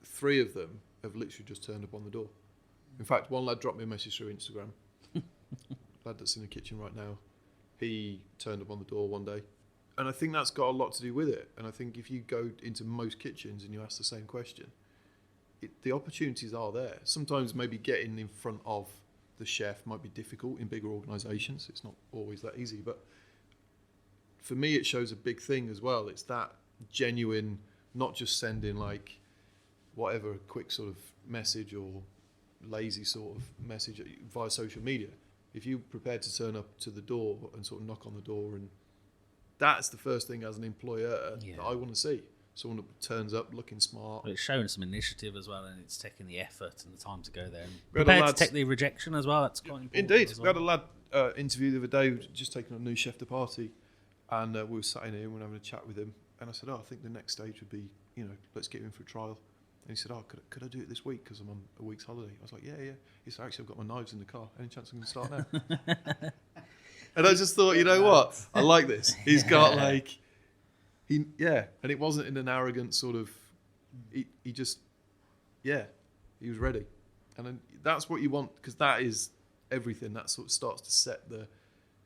3 of them have literally just turned up on the door. In fact, one lad dropped me a message through Instagram. Lad that's in the kitchen right now, he turned up on the door one day, and I think that's got a lot to do with it. And I think if you go into most kitchens and you ask the same question, the opportunities are there. Sometimes maybe getting in front of the chef might be difficult in bigger organisations. It's not always that easy, but for me it shows a big thing as well. It's that genuine, not just sending like whatever quick sort of message or lazy sort of message via social media. If you're prepared to turn up to the door and sort of knock on the door, and that's the first thing as an employer that I want to see. Someone that turns up looking smart. But it's showing some initiative as well, and it's taking the effort and the time to go there. And prepared to take the rejection as well. That's quite important. Indeed. We had a lad interview the other day, just taking a new chef to party, and we were sat in here and we were having a chat with him, And I said, I think the next stage would be, let's get you in for a trial. And he said, could I do it this week because I'm on a week's holiday? I was like, yeah. He said, actually, I've got my knives in the car. Any chance I can start now? And I just thought, you know what? I like this. He's got and it wasn't in an arrogant sort of, he just, he was ready. And then that's what you want, because that is everything. That sort of starts to set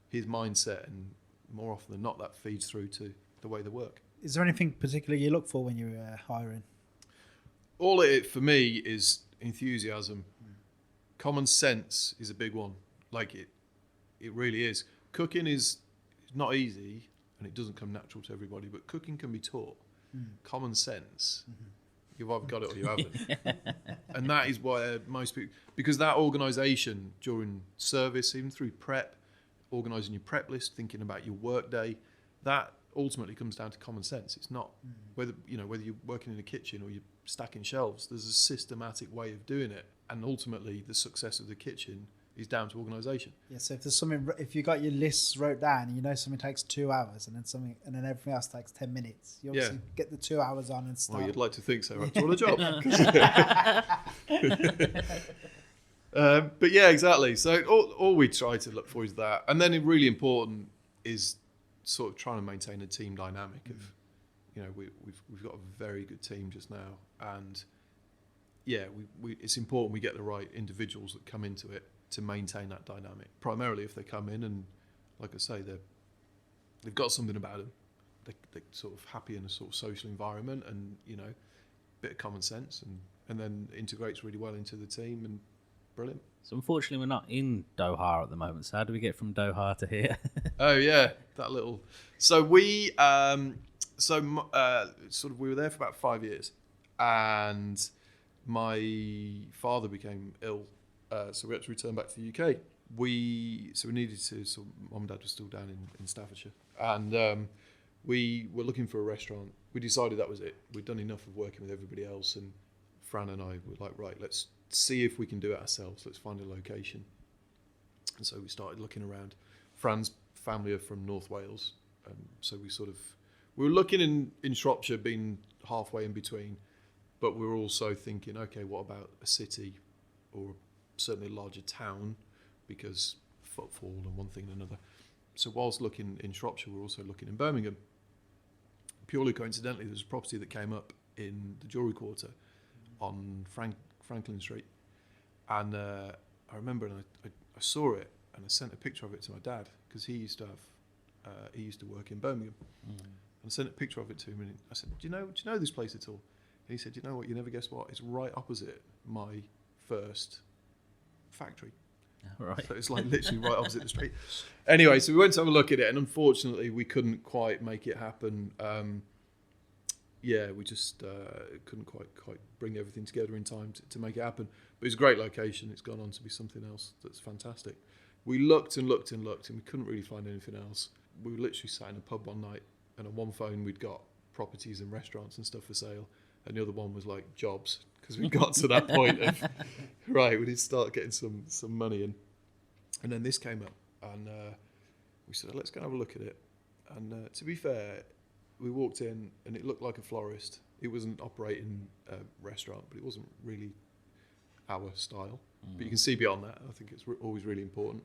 his mindset, and more often than not, that feeds through to the way they work. Is there anything particular you look for when you're hiring? All it for me is enthusiasm. Common sense is a big one. Like it really is. Cooking is not easy, and it doesn't come natural to everybody, but cooking can be taught. Common sense, you've either got it or you haven't. And that is why most people, because that organisation during service, even through prep, organising your prep list, thinking about your work day, that ultimately comes down to common sense. It's not whether you're working in a kitchen or you're stacking shelves. There's a systematic way of doing it, and ultimately the success of the kitchen is down to organisation. Yeah. So if you got your lists wrote down, and something takes 2 hours, and then everything else takes 10 minutes, you obviously get the 2 hours on and start. Well, you'd like to think so after all the job. But yeah, exactly. So all we try to look for is that, and then really important is sort of trying to maintain a team dynamic of, we've got a very good team just now, and it's important we get the right individuals that come into it to maintain that dynamic. Primarily, if they come in and, like I say, they've got something about them, they're sort of happy in a sort of social environment, and bit of common sense, and then integrates really well into the team, and brilliant. So unfortunately, we're not in Doha at the moment. So how do we get from Doha to here? Oh yeah, that little. So we sort of we were there for about 5 years, and my father became ill, so we had to return back to the UK. We needed to. So mum and dad were still down in Staffordshire, and we were looking for a restaurant. We decided that was it. We'd done enough of working with everybody else, and Fran and I were like, right, let's see if we can do it ourselves. Let's find a location. And so we started looking around. Fran's family are from North Wales, so we were looking in Shropshire, being halfway in between, but we were also thinking, okay, what about a city, or certainly a larger town, because footfall and one thing and another. So whilst looking in Shropshire, we were also looking in Birmingham. Purely coincidentally, there's a property that came up in the Jewellery Quarter on Franklin Street, and I remember, and I saw it, and I sent a picture of it to my dad, because he used to work in Birmingham, and I sent a picture of it to him, and I said, do you know this place at all? And he said, you know what, you never guess what, it's right opposite my first factory. Right. So it's like literally right opposite the street. Anyway, so we went to have a look at it, and unfortunately we couldn't quite make it happen. We just couldn't quite bring everything together in time to make it happen. But it's a great location. It's gone on to be something else that's fantastic. We looked and looked and looked, and we couldn't really find anything else. We were literally sat in a pub one night, and on one phone we'd got properties and restaurants and stuff for sale, and the other one was like jobs, because we got to that point of, right, we need to start getting some money in. And then this came up, and we said, let's go have a look at it. And to be fair, we walked in, and it looked like a florist. It wasn't operating a restaurant, but it wasn't really our style. But you can see beyond that. I think it's always really important.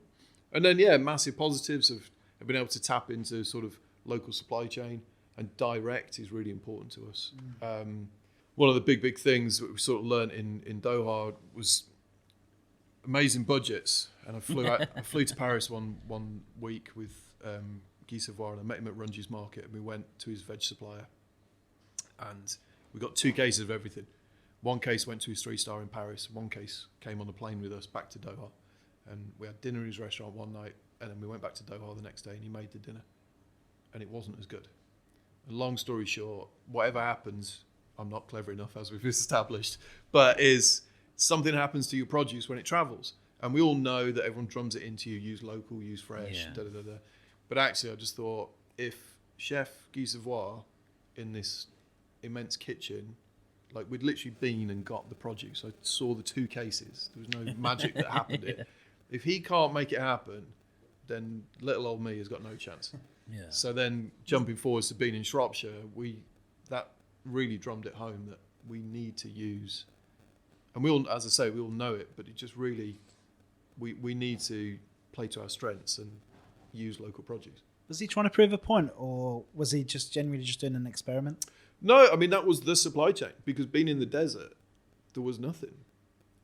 And then, massive positives of being able to tap into sort of local supply chain, and direct is really important to us. One of the big things that we sort of learned in Doha was amazing budgets. And I flew to Paris one week with Guy Savoy, and I met him at Runge's Market, and we went to his veg supplier, and we got 2 cases of everything. One case went to his 3-star in Paris, one case came on the plane with us back to Doha, and we had dinner in his restaurant one night, and then we went back to Doha the next day, and he made the dinner, and it wasn't as good. And long story short, whatever happens, I'm not clever enough, as we've established, but is something happens to your produce when it travels. And we all know that everyone drums it into you, use local, use fresh, But actually, I just thought, if Chef Guy Savoy in this immense kitchen, like we'd literally been and got the produce, I saw the 2 cases, there was no magic that happened it. If he can't make it happen, then little old me has got no chance. Yeah. So then jumping forwards to being in Shropshire, that really drummed it home that we need to use, and we all, as I say, we all know it, but it just really, we need to play to our strengths and use local produce. Was he trying to prove a point, or was he just genuinely just doing an experiment? No, I mean, that was the supply chain, because being in the desert, there was nothing.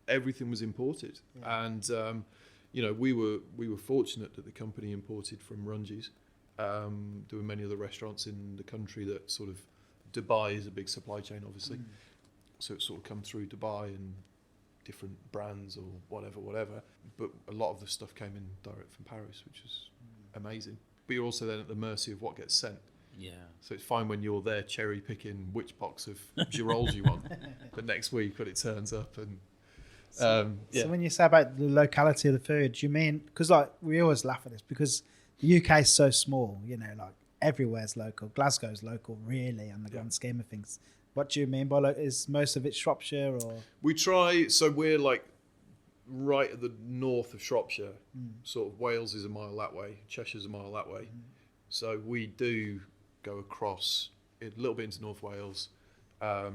Everything was imported. Yeah. And, we were fortunate that the company imported from Runge's. There were many other restaurants in the country that sort of, Dubai is a big supply chain, obviously. So it sort of come through Dubai and different brands or whatever. But a lot of the stuff came in direct from Paris, which was amazing. But you're also then at the mercy of what gets sent. Yeah. So it's fine when you're there cherry picking which box of girolles you want. But next week when it turns up and So when you say about the locality of the food, do you mean, because like we always laugh at this because the UK is so small, like everywhere's local. Glasgow's local, really, on the grand scheme of things. What do you mean by is most of it Shropshire or? We try, so we're like right at the north of Shropshire. Sort of Wales is a mile that way, Cheshire's a mile that way. So we do go across a little bit into North Wales, a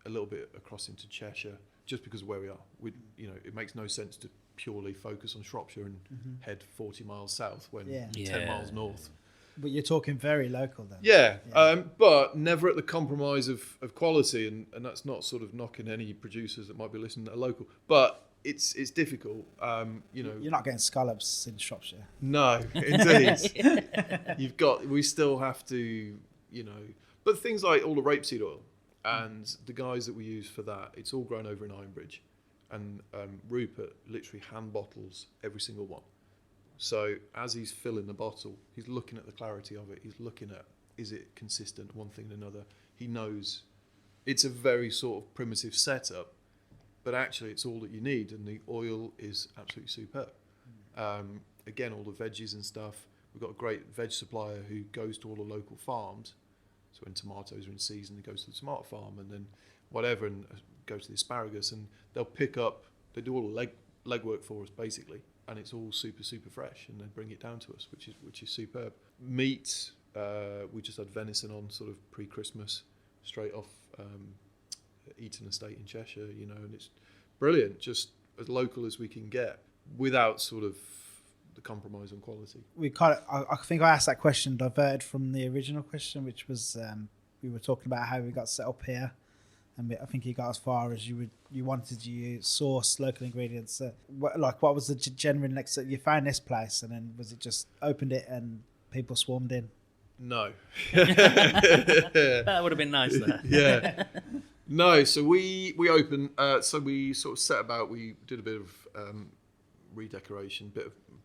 little bit across into Cheshire, just because of where we are. It makes no sense to purely focus on Shropshire and head 40 miles south when 10 miles north. But you're talking very local then. Yeah. But never at the compromise of quality, and that's not sort of knocking any producers that might be listening that are local. But it's difficult. You're not getting scallops in Shropshire. No, indeed. We still have to, but things like all the rapeseed oil and the guys that we use for that, it's all grown over in Ironbridge. And Rupert literally hand bottles every single one. So as he's filling the bottle, he's looking at the clarity of it. He's looking at, is it consistent, one thing and another. He knows it's a very sort of primitive setup, but actually it's all that you need. And the oil is absolutely superb. Again, all the veggies and stuff. We've got a great veg supplier who goes to all the local farms. So when tomatoes are in season, he goes to the tomato farm and then whatever, and goes to the asparagus, and they'll pick up, they do all the legwork for us basically. And it's all super, super fresh, and they bring it down to us, which is superb. Meat, we just had venison on sort of pre-Christmas, straight off Eaton Estate in Cheshire, and it's brilliant, just as local as we can get, without sort of the compromise on quality. I think I asked that question diverted from the original question, which was we were talking about how we got set up here. And I think you got as far as you wanted to source local ingredients. What was the genuine next? You found this place, and then was it just opened it and people swarmed in? No. That would have been nice there. Yeah. No, so we opened. So we sort of set about. We did a bit of redecoration,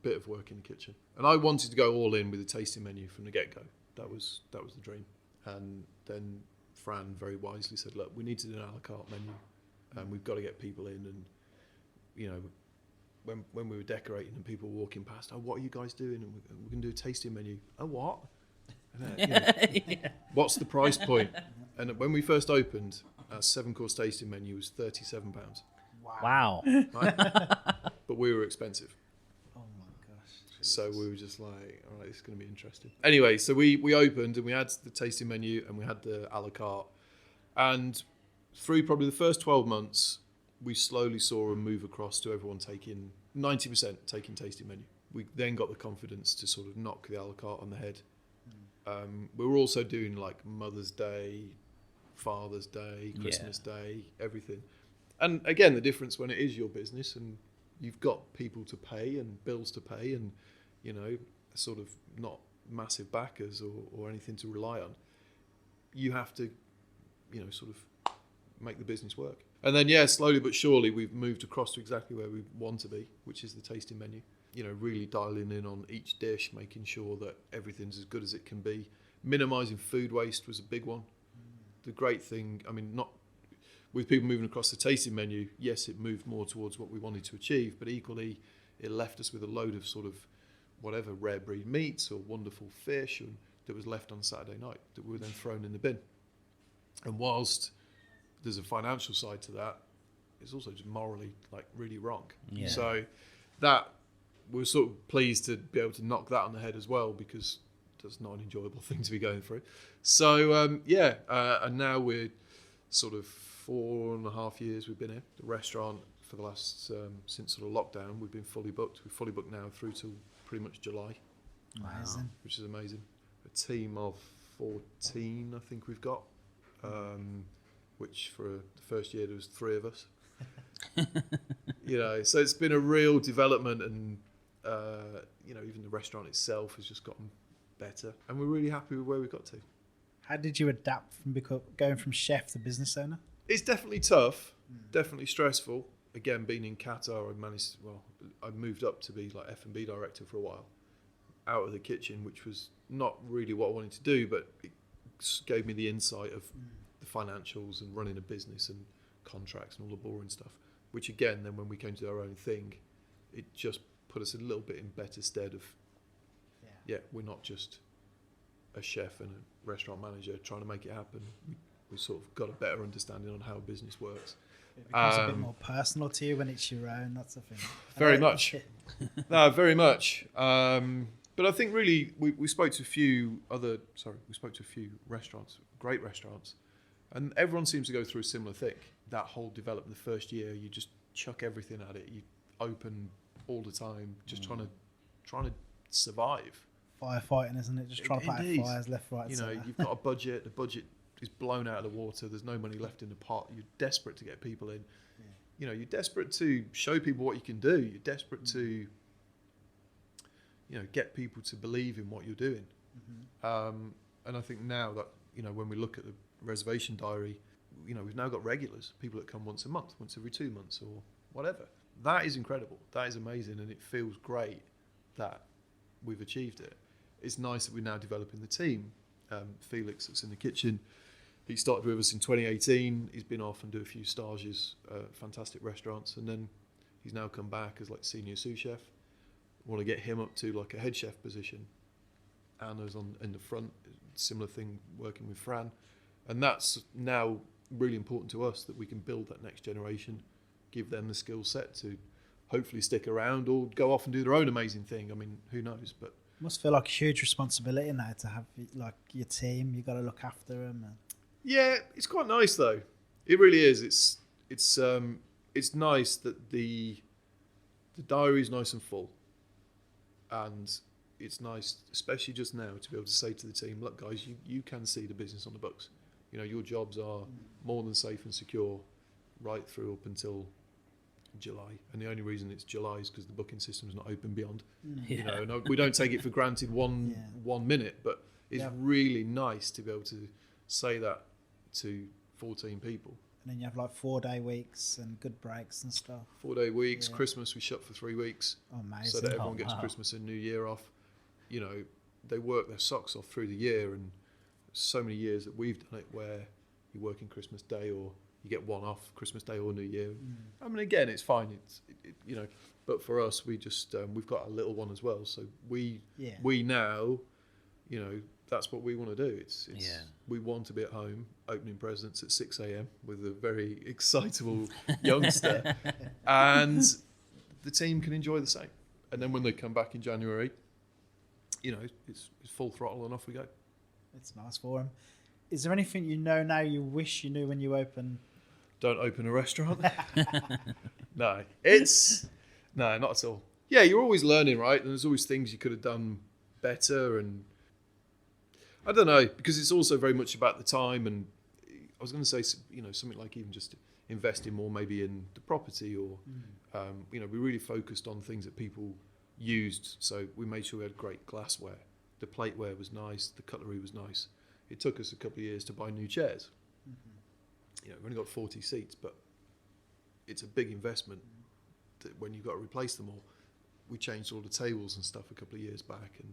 bit of work in the kitchen, and I wanted to go all in with a tasting menu from the get-go. That was the dream, and then Fran very wisely said, look, we need to do an a la carte menu, and we've got to get people in. And when we were decorating and people were walking past, oh, what are you guys doing? And we're going to do a tasting menu. Oh, what? What's the price point? And when we first opened, our 7-course tasting menu was £37. Wow. Right? But we were expensive. Oh my gosh. So we were just like, all right, it's going to be interesting. Anyway, so we opened and we had the tasting menu and we had the a la carte. And through probably the first 12 months, we slowly saw a move across to everyone taking 90% taking tasting menu. We then got the confidence to sort of knock the a la carte on the head. We were also doing like Mother's Day, Father's Day, Christmas Day, everything. And again, the difference when it is your business and you've got people to pay and bills to pay and, sort of not massive backers or anything to rely on, you have to, sort of make the business work. And then, slowly but surely, we've moved across to exactly where we want to be, which is the tasting menu. Really dialing in on each dish, making sure that everything's as good as it can be. Minimising food waste was a big one. The great thing, not with people moving across the tasting menu, yes, it moved more towards what we wanted to achieve, but equally, it left us with a load of sort of whatever rare breed meats or wonderful fish that was left on Saturday night that were then thrown in the bin. And whilst there's a financial side to that, it's also just morally really wrong. Yeah. So that we're sort of pleased to be able to knock that on the head as well, because that's not an enjoyable thing to be going through. So and now we're sort of 4.5 years we've been here. The restaurant for the last since sort of lockdown, we've been fully booked. We're fully booked now through to pretty much July. Amazing. Which is amazing. A team of 14, I think we've got. Which for the first year there was 3 of us. So it's been a real development, and even the restaurant itself has just gotten better, and we're really happy with where we got to. How did you adapt from going from chef to business owner? It's definitely tough, definitely stressful. Again, being in Qatar, I moved up to be like F&B director for a while, out of the kitchen, which was not really what I wanted to do, but it gave me the insight of the financials and running a business and contracts and all the boring stuff, which again, then when we came to our own thing, it just put us a little bit in better stead of, we're not just a chef and a restaurant manager trying to make it happen. We sort of got a better understanding on how business works. It becomes a bit more personal to you when it's your own, that's the thing. Very much. No, very much. But I think really we spoke to a few restaurants, great restaurants, and everyone seems to go through a similar thing. That whole development, the first year, you just chuck everything at it. You open all the time, just trying to survive. Firefighting, isn't it? Just trying to put out fires left, right, center. You've got a budget. The budget is blown out of the water. There's no money left in the pot. You're desperate to get people in. Yeah. You're desperate to show people what you can do. You're desperate to, get people to believe in what you're doing. And I think now that, when we look at the reservation diary, we've now got regulars, people that come once a month, once every 2 months or whatever. That is incredible. That is amazing. And it feels great that we've achieved it. It's nice that we're now developing the team. Felix, that's in the kitchen, he started with us in 2018. He's been off and do a few stages, fantastic restaurants. And then he's now come back as like senior sous chef. Want to get him up to like a head chef position. Anna's in the front, similar thing working with Fran. And that's now really important to us, that we can build that next generation, give them the skill set to hopefully stick around or go off and do their own amazing thing. I mean, who knows? But it must feel like a huge responsibility now to have like your team. You got to look after them. Yeah, it's quite nice though. It really is. It's nice that the diary is nice and full, and it's nice, especially just now, to be able to say to the team, look guys, you can see the business on the books. Your jobs are more than safe and secure right through up until July. And the only reason it's July is because the booking system is not open beyond. And we don't take it for granted one minute, but it's really nice to be able to say that to 14 people. And then you have like 4-day weeks and good breaks and stuff. 4-day weeks, Christmas we shut for 3 weeks. Oh, amazing. So that everyone gets Christmas and New Year off. They work their socks off through the year, and so many years that we've done it where you work in Christmas Day or you get one off Christmas Day or New Year. I mean, again, it's fine. But for us, we just we've got a little one as well. So we now, that's what we want to do. It's we want to be at home opening presents at 6 a.m. with a very excitable youngster, and the team can enjoy the same. And then when they come back in January, it's full throttle and off we go. It's nice for him. Is there anything now you wish you knew when you open? Don't open a restaurant. No, not at all. Yeah, you're always learning, right? And there's always things you could have done better, and I don't know, because it's also very much about the time. And I was going to say, something like even just investing more maybe in the property, or we really focused on things that people used. So we made sure we had great glassware. The plateware was nice. The cutlery was nice. It took us a couple of years to buy new chairs. We've only got 40 seats, but it's a big investment that when you've got to replace them all. We changed all the tables and stuff a couple of years back and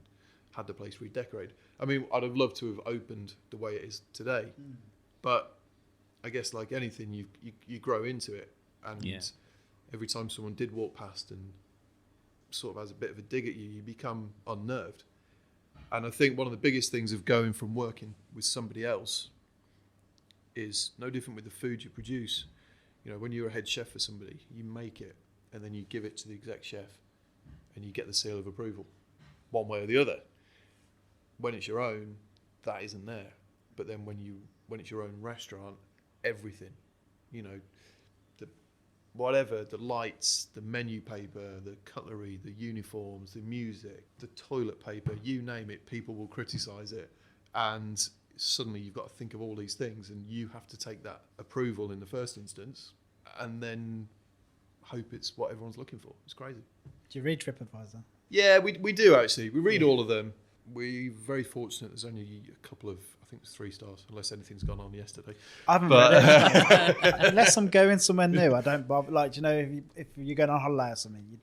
had the place redecorated. I mean, I'd have loved to have opened the way it is today, but I guess like anything, you grow into it, and every time someone did walk past and sort of has a bit of a dig at you, you become unnerved. And I think one of the biggest things of going from working with somebody else is no different with the food you produce. When you're a head chef for somebody, you make it and then you give it to the exec chef and you get the seal of approval one way or the other. when it's your own, that isn't there. But then when it's your own restaurant, everything, you know, the lights, the menu paper, the cutlery, the uniforms, the music, the toilet paper, you name it, people will criticise it. And suddenly you've got to think of all these things, and you have to take that approval in the first instance and then hope it's what everyone's looking for. It's crazy. Do you read TripAdvisor? Yeah, we do actually. We read all of them. We're very fortunate. There's only a couple of, I think it's 3 stars, unless anything's gone on yesterday. I haven't read it. Unless I'm going somewhere new, I don't bother. Like, you know, if you're going on holiday or something,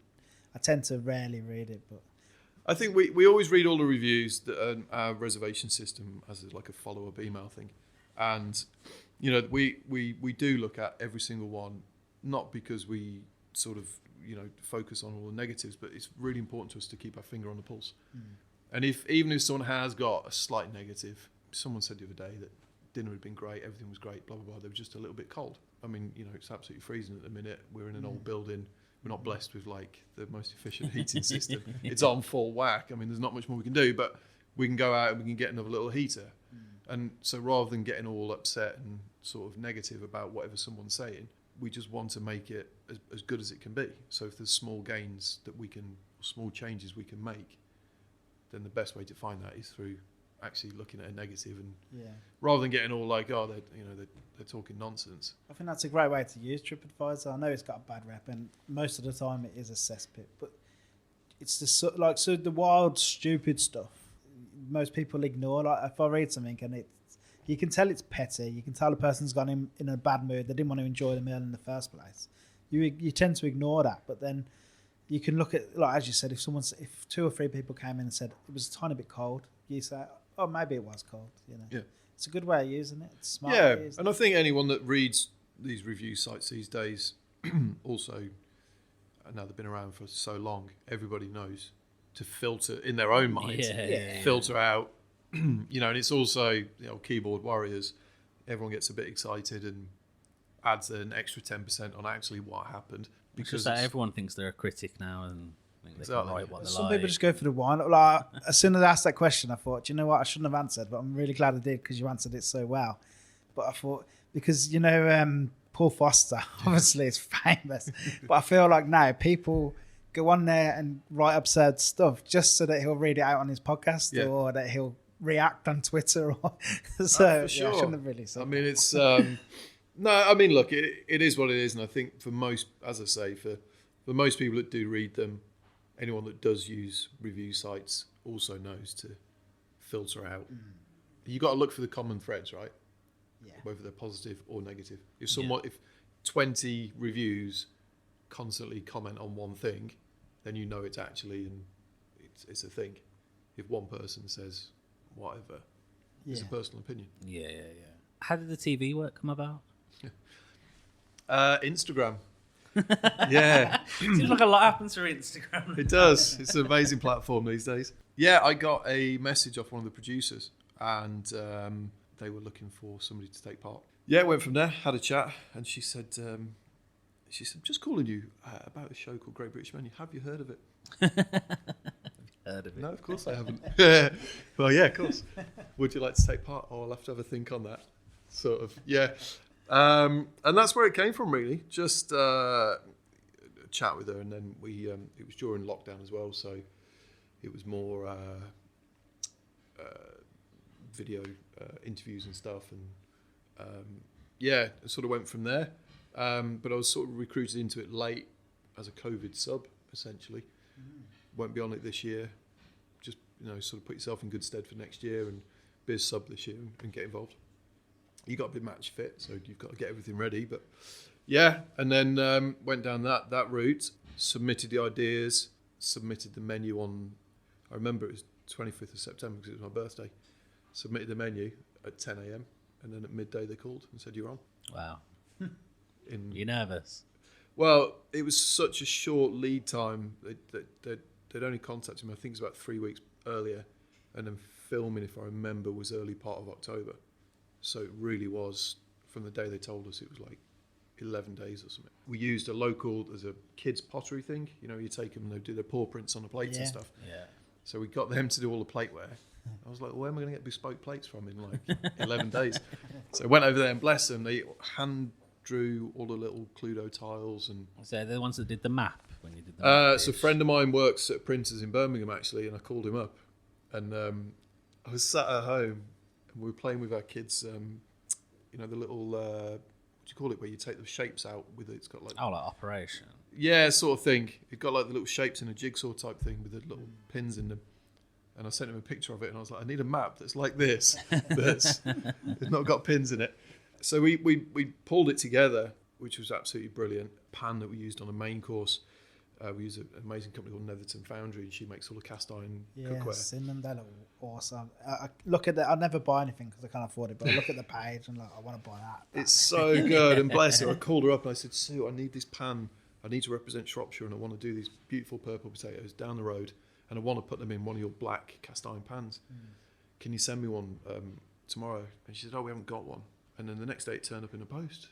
I tend to rarely read it. But I think we always read all the reviews that our reservation system as like a follow-up email thing. And, you know, we do look at every single one, not because we sort of, you know, focus on all the negatives, but it's really important to us to keep our finger on the pulse. And even if someone has got a slight negative, someone said the other day that dinner had been great, everything was great, blah, blah, blah, they were just a little bit cold. I mean, you know, it's absolutely freezing at the minute. We're in an old building. We're not blessed with, like, the most efficient heating system. It's on full whack. I mean, there's not much more we can do, but we can go out and we can get another little heater. And so rather than getting all upset and sort of negative about whatever someone's saying, we just want to make it as good as it can be. So if there's small gains that small changes we can make, then the best way to find that is through actually looking at a negative, and rather than getting all like, oh, they're talking nonsense. I think that's a great way to use TripAdvisor. I know it's got a bad rep, and most of the time it is a cesspit, but it's the wild, stupid stuff most people ignore. Like, if I read something and you can tell it's petty, you can tell the person's gone in a bad mood, they didn't want to enjoy the meal in the first place. You tend to ignore that, but then you can look at, like as you said, if 2 or 3 people came in and said it was a tiny bit cold, you say, oh, maybe it was cold. You know, yeah, it's a good way of using it. It's smart. Yeah, and I think anyone that reads these review sites these days, also, now they've been around for so long, everybody knows to filter in their own mind, filter out. You know, and it's also, you know, keyboard warriors. Everyone gets a bit excited and adds an extra 10% on actually what happened. Because everyone thinks they're a critic now and think they can write what they Some like. people just go for the wine. Like, as soon as I asked that question, I thought, do you know what? I shouldn't have answered, but I'm really glad I did because you answered it so well. But I thought, because, you know, Paul Foster, obviously, is famous. But I feel like now people go on there and write absurd stuff just so that he'll read it out on his podcast or that he'll react on Twitter. So, for sure. I shouldn't have really said I mean, it's... no, I mean, look, it is what it is. And I think for most, as I say, for most people that do read them, anyone that does use review sites also knows to filter out. You got to look for the common threads, right? Yeah. Whether they're positive or negative. If 20 reviews constantly comment on one thing, then you know it's actually, and it's a thing. If one person says whatever, it's a personal opinion. Yeah. How did the TV work come about? Instagram. Yeah. Seems like a lot happens through Instagram. It does. It's an amazing platform these days. Yeah, I got a message off one of the producers, and they were looking for somebody to take part. Yeah, went from there, had a chat, and she said, just calling you about a show called Great British Menu. Have you heard of it? Heard of it? No, of course I haven't. Well, yeah, of course. Would you like to take part? Oh, I'll have to have a think on that. Sort of, yeah. And that's where it came from, really. Just a chat with her, and then it was during lockdown as well, so it was more video interviews and stuff, and it sort of went from there. But I was sort of recruited into it late as a COVID sub, essentially. Won't be on it this year. Just, you know, sort of put yourself in good stead for next year and be a sub this year and get involved. You got to be match fit, so you've got to get everything ready. But yeah, and then went down that route, submitted the ideas, submitted the menu on, I remember it was 25th of September because it was my birthday. Submitted the menu at 10 a.m. and then at midday they called and said, you're on. Wow. You're nervous? Well, it was such a short lead time. They'd only contacted me, I think it was about 3 weeks earlier, and then filming, if I remember, was early part of October. So it really was, from the day they told us, it was like 11 days or something. We used there's a kids pottery thing, you know, you take them and they do their paw prints on the plates and stuff. Yeah. So we got them to do all the plateware. I was like, well, where am I going to get bespoke plates from in like 11 days? So I went over there and bless them. They hand drew all the little Cluedo tiles. And So they're the ones that did the map when you did the map. so a friend of mine works at printers in Birmingham, actually, and I called him up. And I was sat at home and we were playing with our kids, you know, the little, what do you call it, where you take the shapes out with it. It's got like... Oh, like Operation. Yeah, sort of thing. It got like the little shapes in a jigsaw type thing with the little pins in them. And I sent him a picture of it, and I was like, I need a map that's like this, that's not got pins in it. So we pulled it together, which was absolutely brilliant. Pan that we used on a main course. We use an amazing company called Netherton Foundry, and she makes all the cast iron cookware. Yeah, seen them. They look awesome. I look at that. I never buy anything because I can't afford it, but I look at the page and like, I want to buy that. It's so good. And bless her, I called her up and I said, Sue, I need this pan. I need to represent Shropshire, and I want to do these beautiful purple potatoes down the road, and I want to put them in one of your black cast iron pans. Can you send me one tomorrow? And she said, oh, we haven't got one. And then the next day it turned up in the post.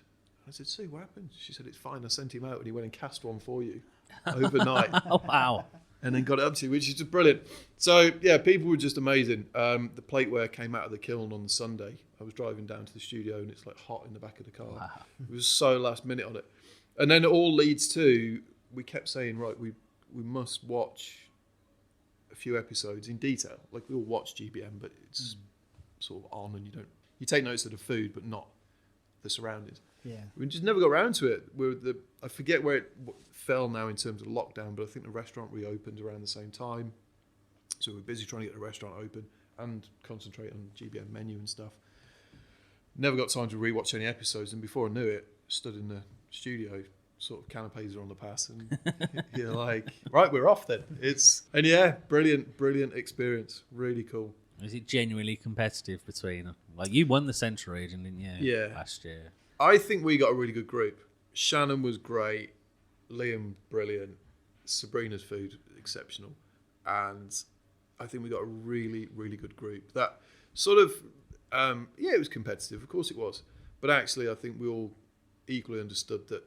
I said, Sue, what happened? She said, it's fine. I sent him out and he went and cast one for you overnight. Oh, wow. And then got it up to you, which is just brilliant. So, yeah, people were just amazing. The plateware came out of the kiln on the Sunday. I was driving down to the studio and it's like hot in the back of the car. Wow. It was so last minute on it. And then it all leads to, we kept saying, right, we must watch a few episodes in detail. Like, we all watch GBM, but it's sort of on, and you take notes of the food, but not the surroundings. Yeah. We just never got around to it. I forget where it fell now in terms of lockdown, but I think the restaurant reopened around the same time. So we're busy trying to get the restaurant open and concentrate on GBM menu and stuff. Never got time to rewatch any episodes, and before I knew it, stood in the studio, sort of canapes are on the pass, and you're like, right, we're off then. And yeah, brilliant experience, really cool. Is it genuinely competitive between, like, you won the Central region, didn't you? Yeah. Last year. I think we got a really good group. Shannon was great, Liam brilliant, Sabrina's food exceptional, and I think we got a really, really good group. That sort of, it was competitive, of course it was, but actually I think we all equally understood that,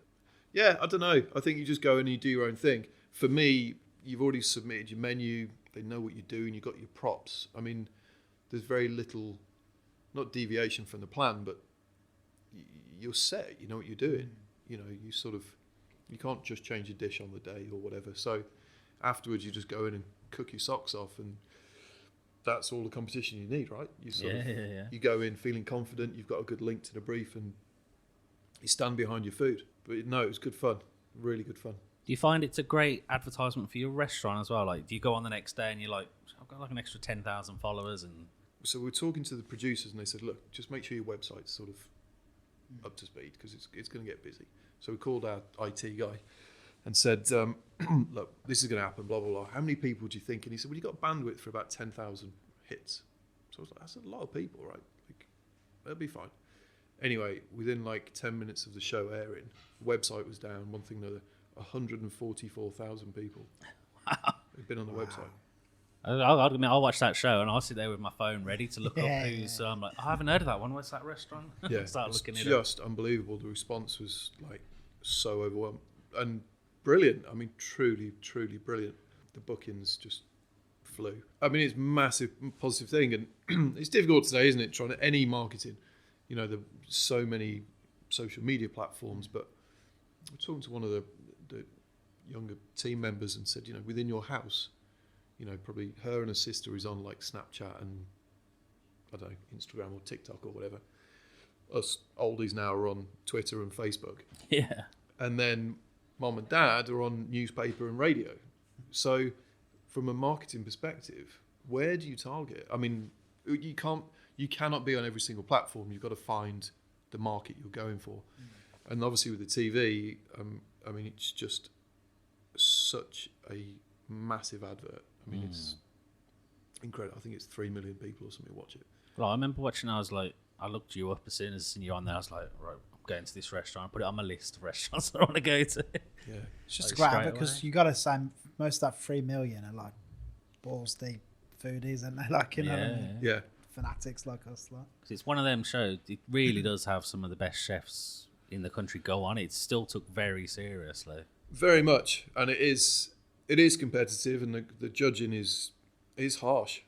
yeah, I don't know, I think you just go and you do your own thing. For me, you've already submitted your menu, they know what you're doing, you've got your props. I mean, there's very little, not deviation from the plan, but you're set, you know what you're doing. You know, you can't just change a dish on the day or whatever. So afterwards you just go in and cook your socks off, and that's all the competition you need, right? You go in feeling confident, you've got a good link to the brief, and you stand behind your food. But no, it was good fun, really good fun. Do you find it's a great advertisement for your restaurant as well? Like, do you go on the next day and you're like, I've got like an extra 10,000 followers? And so we're talking to the producers, and they said, look, just make sure your website's sort of up to speed, because it's going to get busy. So we called our IT guy and said, look, this is going to happen, blah, blah, blah. How many people do you think? And he said, well, you got bandwidth for about 10,000 hits. So I was like, that's a lot of people, right? Like, that'll be fine. Anyway, within like 10 minutes of the show airing, the website was down, one thing or another, 144,000 people had been on the website. I'll watch that show and I'll sit there with my phone ready to look up who's. So I'm like, I haven't heard of that one. What's that restaurant? Yeah, Start it's looking it just unbelievable. The response was like so overwhelming and brilliant. I mean, truly brilliant. The bookings just flew. I mean, it's a massive positive thing, and it's difficult today, isn't it? Trying any marketing. You know, there's so many social media platforms, but I was talking to one of the younger team members and said, you know, within your house, you know, probably her and her sister is on like Snapchat and, I don't know, Instagram or TikTok or whatever. Us oldies now are on Twitter and Facebook. Yeah. And then mom and dad are on newspaper and radio. So from a marketing perspective, where do you target? I mean, you cannot be on every single platform. You've got to find the market you're going for. And obviously with the TV, I mean, it's just such a massive advert. I mean, it's incredible. I think it's 3 million people or something watch it. Well, I remember watching, I was like, I looked you up as soon as you were on there. I was like, right, I'm going to this restaurant. I put it on my list of restaurants I want to go to. Yeah. It's just Like, great straight because away. you got to say most of that 3 million are like balls deep foodies, and they like, you know what I mean? Yeah. Fanatics like us. Like. 'Cause it's one of them shows, it really does have some of the best chefs in the country go on. It's still took very seriously. Very much. And it is competitive, and the judging is It's harsh,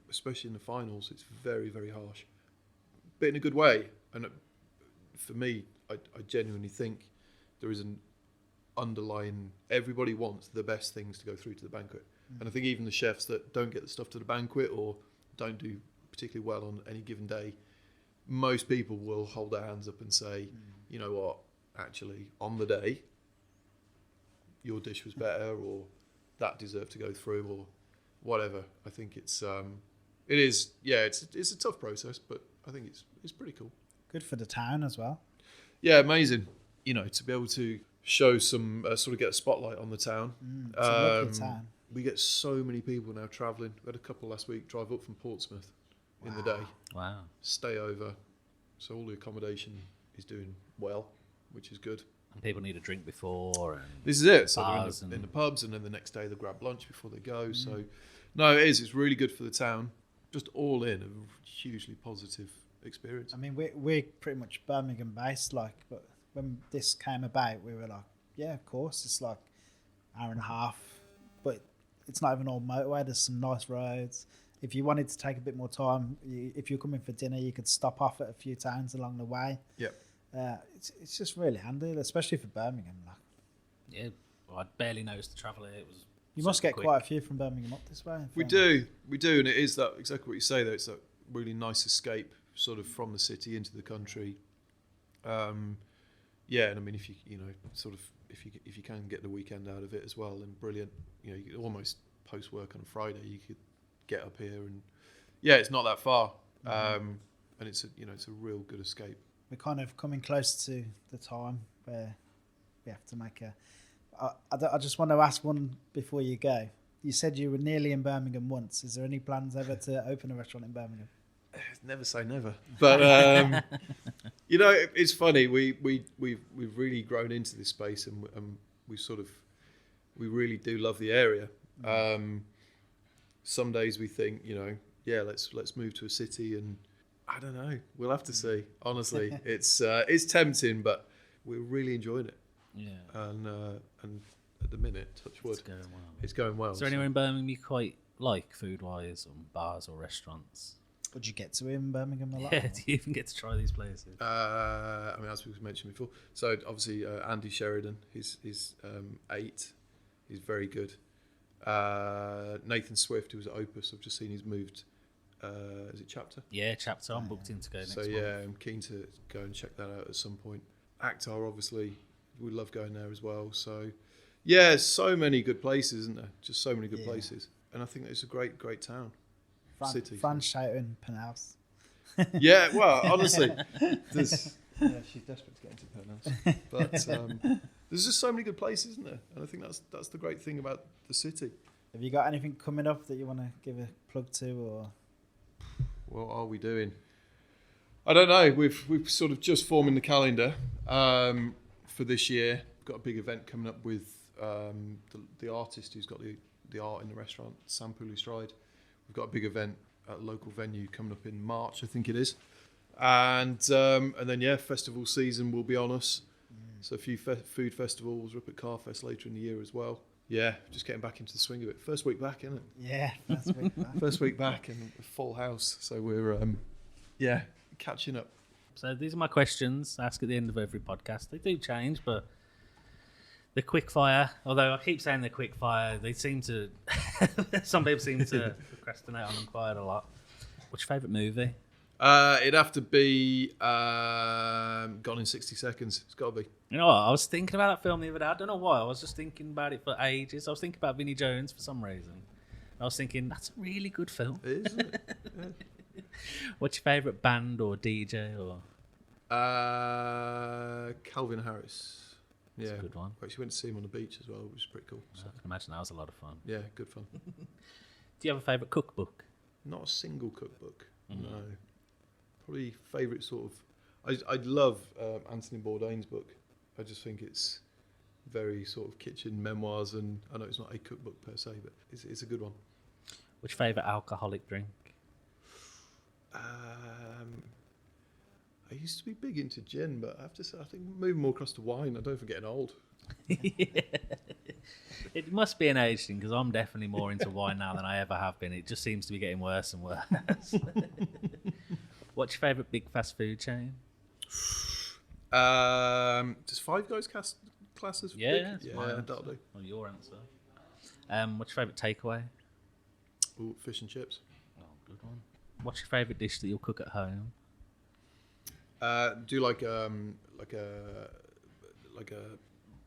especially in the finals. It's very, very harsh, but in a good way. And for me, I genuinely think there is an underlying. Everybody wants the best things to go through to the banquet, and I think even the chefs that don't get the stuff to the banquet or don't do particularly well on any given day, most people will hold their hands up and say, you know what, actually on the day, your dish was better, or that deserved to go through, or whatever. I think it's a tough process, but I think it's pretty cool. Good for the town as well. Yeah, amazing. You know, to be able to show some sort of get a spotlight on the town. It's a lovely town. We get so many people now travelling. We had a couple last week drive up from Portsmouth in the day. Wow. Stay over. So all the accommodation is doing well, which is good. And people need a drink before. And this is it. So bars they're in the pubs, and then the next day they grab lunch before they go. So, no, it is. It's really good for the town. Just all in a hugely positive experience. I mean, we're pretty much Birmingham based, but when this came about, we were like, yeah, of course, it's like hour and a half, but it's not even all motorway. There's some nice roads. If you wanted to take a bit more time, if you're coming for dinner, you could stop off at a few towns along the way. Yep. It's just really handy, especially for Birmingham. Yeah, well, I barely noticed the travel here. It was. You must get quite a few from Birmingham up this way. We do, and it is that exactly what you say. Though it's that really nice escape, sort of from the city into the country. Yeah, and I mean, if you can get the weekend out of it as well, then brilliant. You know, you could almost post work on a Friday. You could get up here, and yeah, it's not that far, and it's a real good escape. We're kind of coming close to the time where we have to make a. I just want to ask one before you go. You said you were nearly in Birmingham once. Is there any plans ever to open a restaurant in Birmingham? Never say never, but you know, it's funny. We've really grown into this space, and we really do love the area. Some days we think, you know, yeah, let's move to a city, and I don't know. We'll have to see. Honestly, it's tempting, but we're really enjoying it. Yeah. And at the minute, touch wood, it's going well. Is there anywhere in Birmingham you quite like food-wise, or bars or restaurants? Would you get to in Birmingham a lot? Yeah, do you even get to try these places? I mean, as we mentioned before, so obviously Andy Sheridan, he's 8, he's very good. Nathan Swift, who was at Opus, I've just seen he's moved. Is it Chapter? Yeah, Chapter. I'm booked in to go next month. So yeah, I'm keen to go and check that out at some point. Actar, obviously, we love going there as well. So yeah, so many good places, isn't there? Just so many good places, and I think it's a great town. City. Fran's shouting Penhouse. Yeah, well, honestly, she's desperate to get into Penhouse, but there's just so many good places, isn't there? And I think that's the great thing about the city. Have you got anything coming up that you want to give a plug to, or? What are we doing? I don't know. We've sort of just forming the calendar for this year. We've got a big event coming up with the artist who's got the art in the restaurant, Sam Pooley-Stride. We've got a big event at a local venue coming up in March, I think it is. And then, yeah, festival season will be on us. So a few food festivals. We're up at Carfest later in the year as well. Yeah, just getting back into the swing of it. First week back, isn't it? Yeah, first week back. First week back and a full house. So we're, catching up. So these are my questions I ask at the end of every podcast. They do change, but the quick fire, although I keep saying the quick fire, they seem to, some people seem to procrastinate on them quite a lot. What's your favourite movie? It'd have to be Gone in 60 Seconds. It's got to be. You know what? I was thinking about that film the other day. I don't know why. I was just thinking about it for ages. I was thinking about Vinnie Jones for some reason. I was thinking, that's a really good film. It is, isn't it? Yeah. What's your favourite band or DJ? Or Calvin Harris. That's a good one. We actually went to see him on the beach as well, which was pretty cool. So. I can imagine that was a lot of fun. Yeah, good fun. Do you have a favourite cookbook? Not a single cookbook, no. Probably favourite sort of... I love Anthony Bourdain's book. I just think it's very sort of kitchen memoirs, and I know it's not a cookbook per se, but it's a good one. What's your favourite alcoholic drink? I used to be big into gin, but I have to say, I think moving more across to wine, I don't think getting old. Yeah. It must be an age thing because I'm definitely more into wine now than I ever have been. It just seems to be getting worse and worse. What's your favourite big fast food chain? Does Five Guys class as Yeah, big? that's my answer. That'll do. Or your answer. What's your favourite takeaway? Ooh, fish and chips. Oh, good one. What's your favourite dish that you'll cook at home? Do like a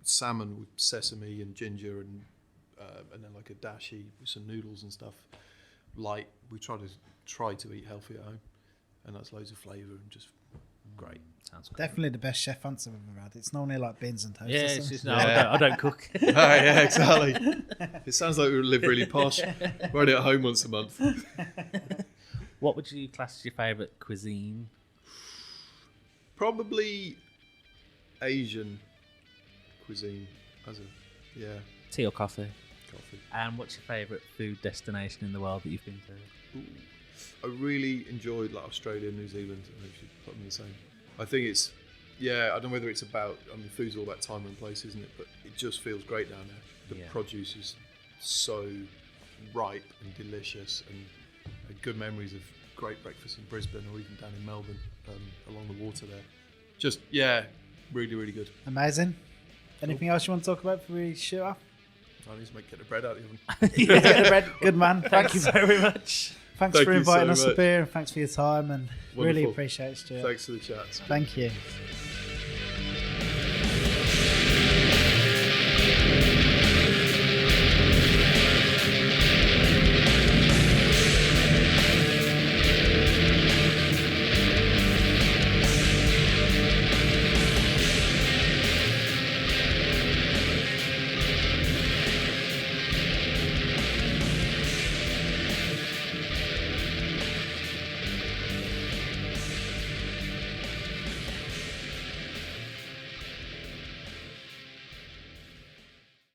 salmon with sesame and ginger and then like a dashi with some noodles and stuff. Light. We try to eat healthy at home, and that's loads of flavour and just great. Sounds good. Definitely the best chef answer I've ever had. It's normally like beans and toast. Yeah, or it's something. just, no, I don't cook. Oh, yeah, exactly. It sounds like we live really posh. We're only at home once a month. What would you class as your favourite cuisine? Probably Asian cuisine Tea or coffee? coffee. And what's your favourite food destination in the world that you've been to? Ooh. I really enjoyed like Australia and New Zealand. I should put them the same. I think it's I don't know whether it's about. I mean, food's all about time and place, isn't it? But it just feels great down there. The produce is so ripe and delicious, and I had good memories of great breakfast in Brisbane or even down in Melbourne along the water there. Just really, really good. Amazing. Anything else you want to talk about before we shoot off? I need to get the bread out of the oven. Get the bread. Good man. Thank you very much. Thanks Thank for you inviting so us much. up here, and thanks for your time, and really Wonderful. appreciate it, Stuart. Thanks for the chats. Thank you.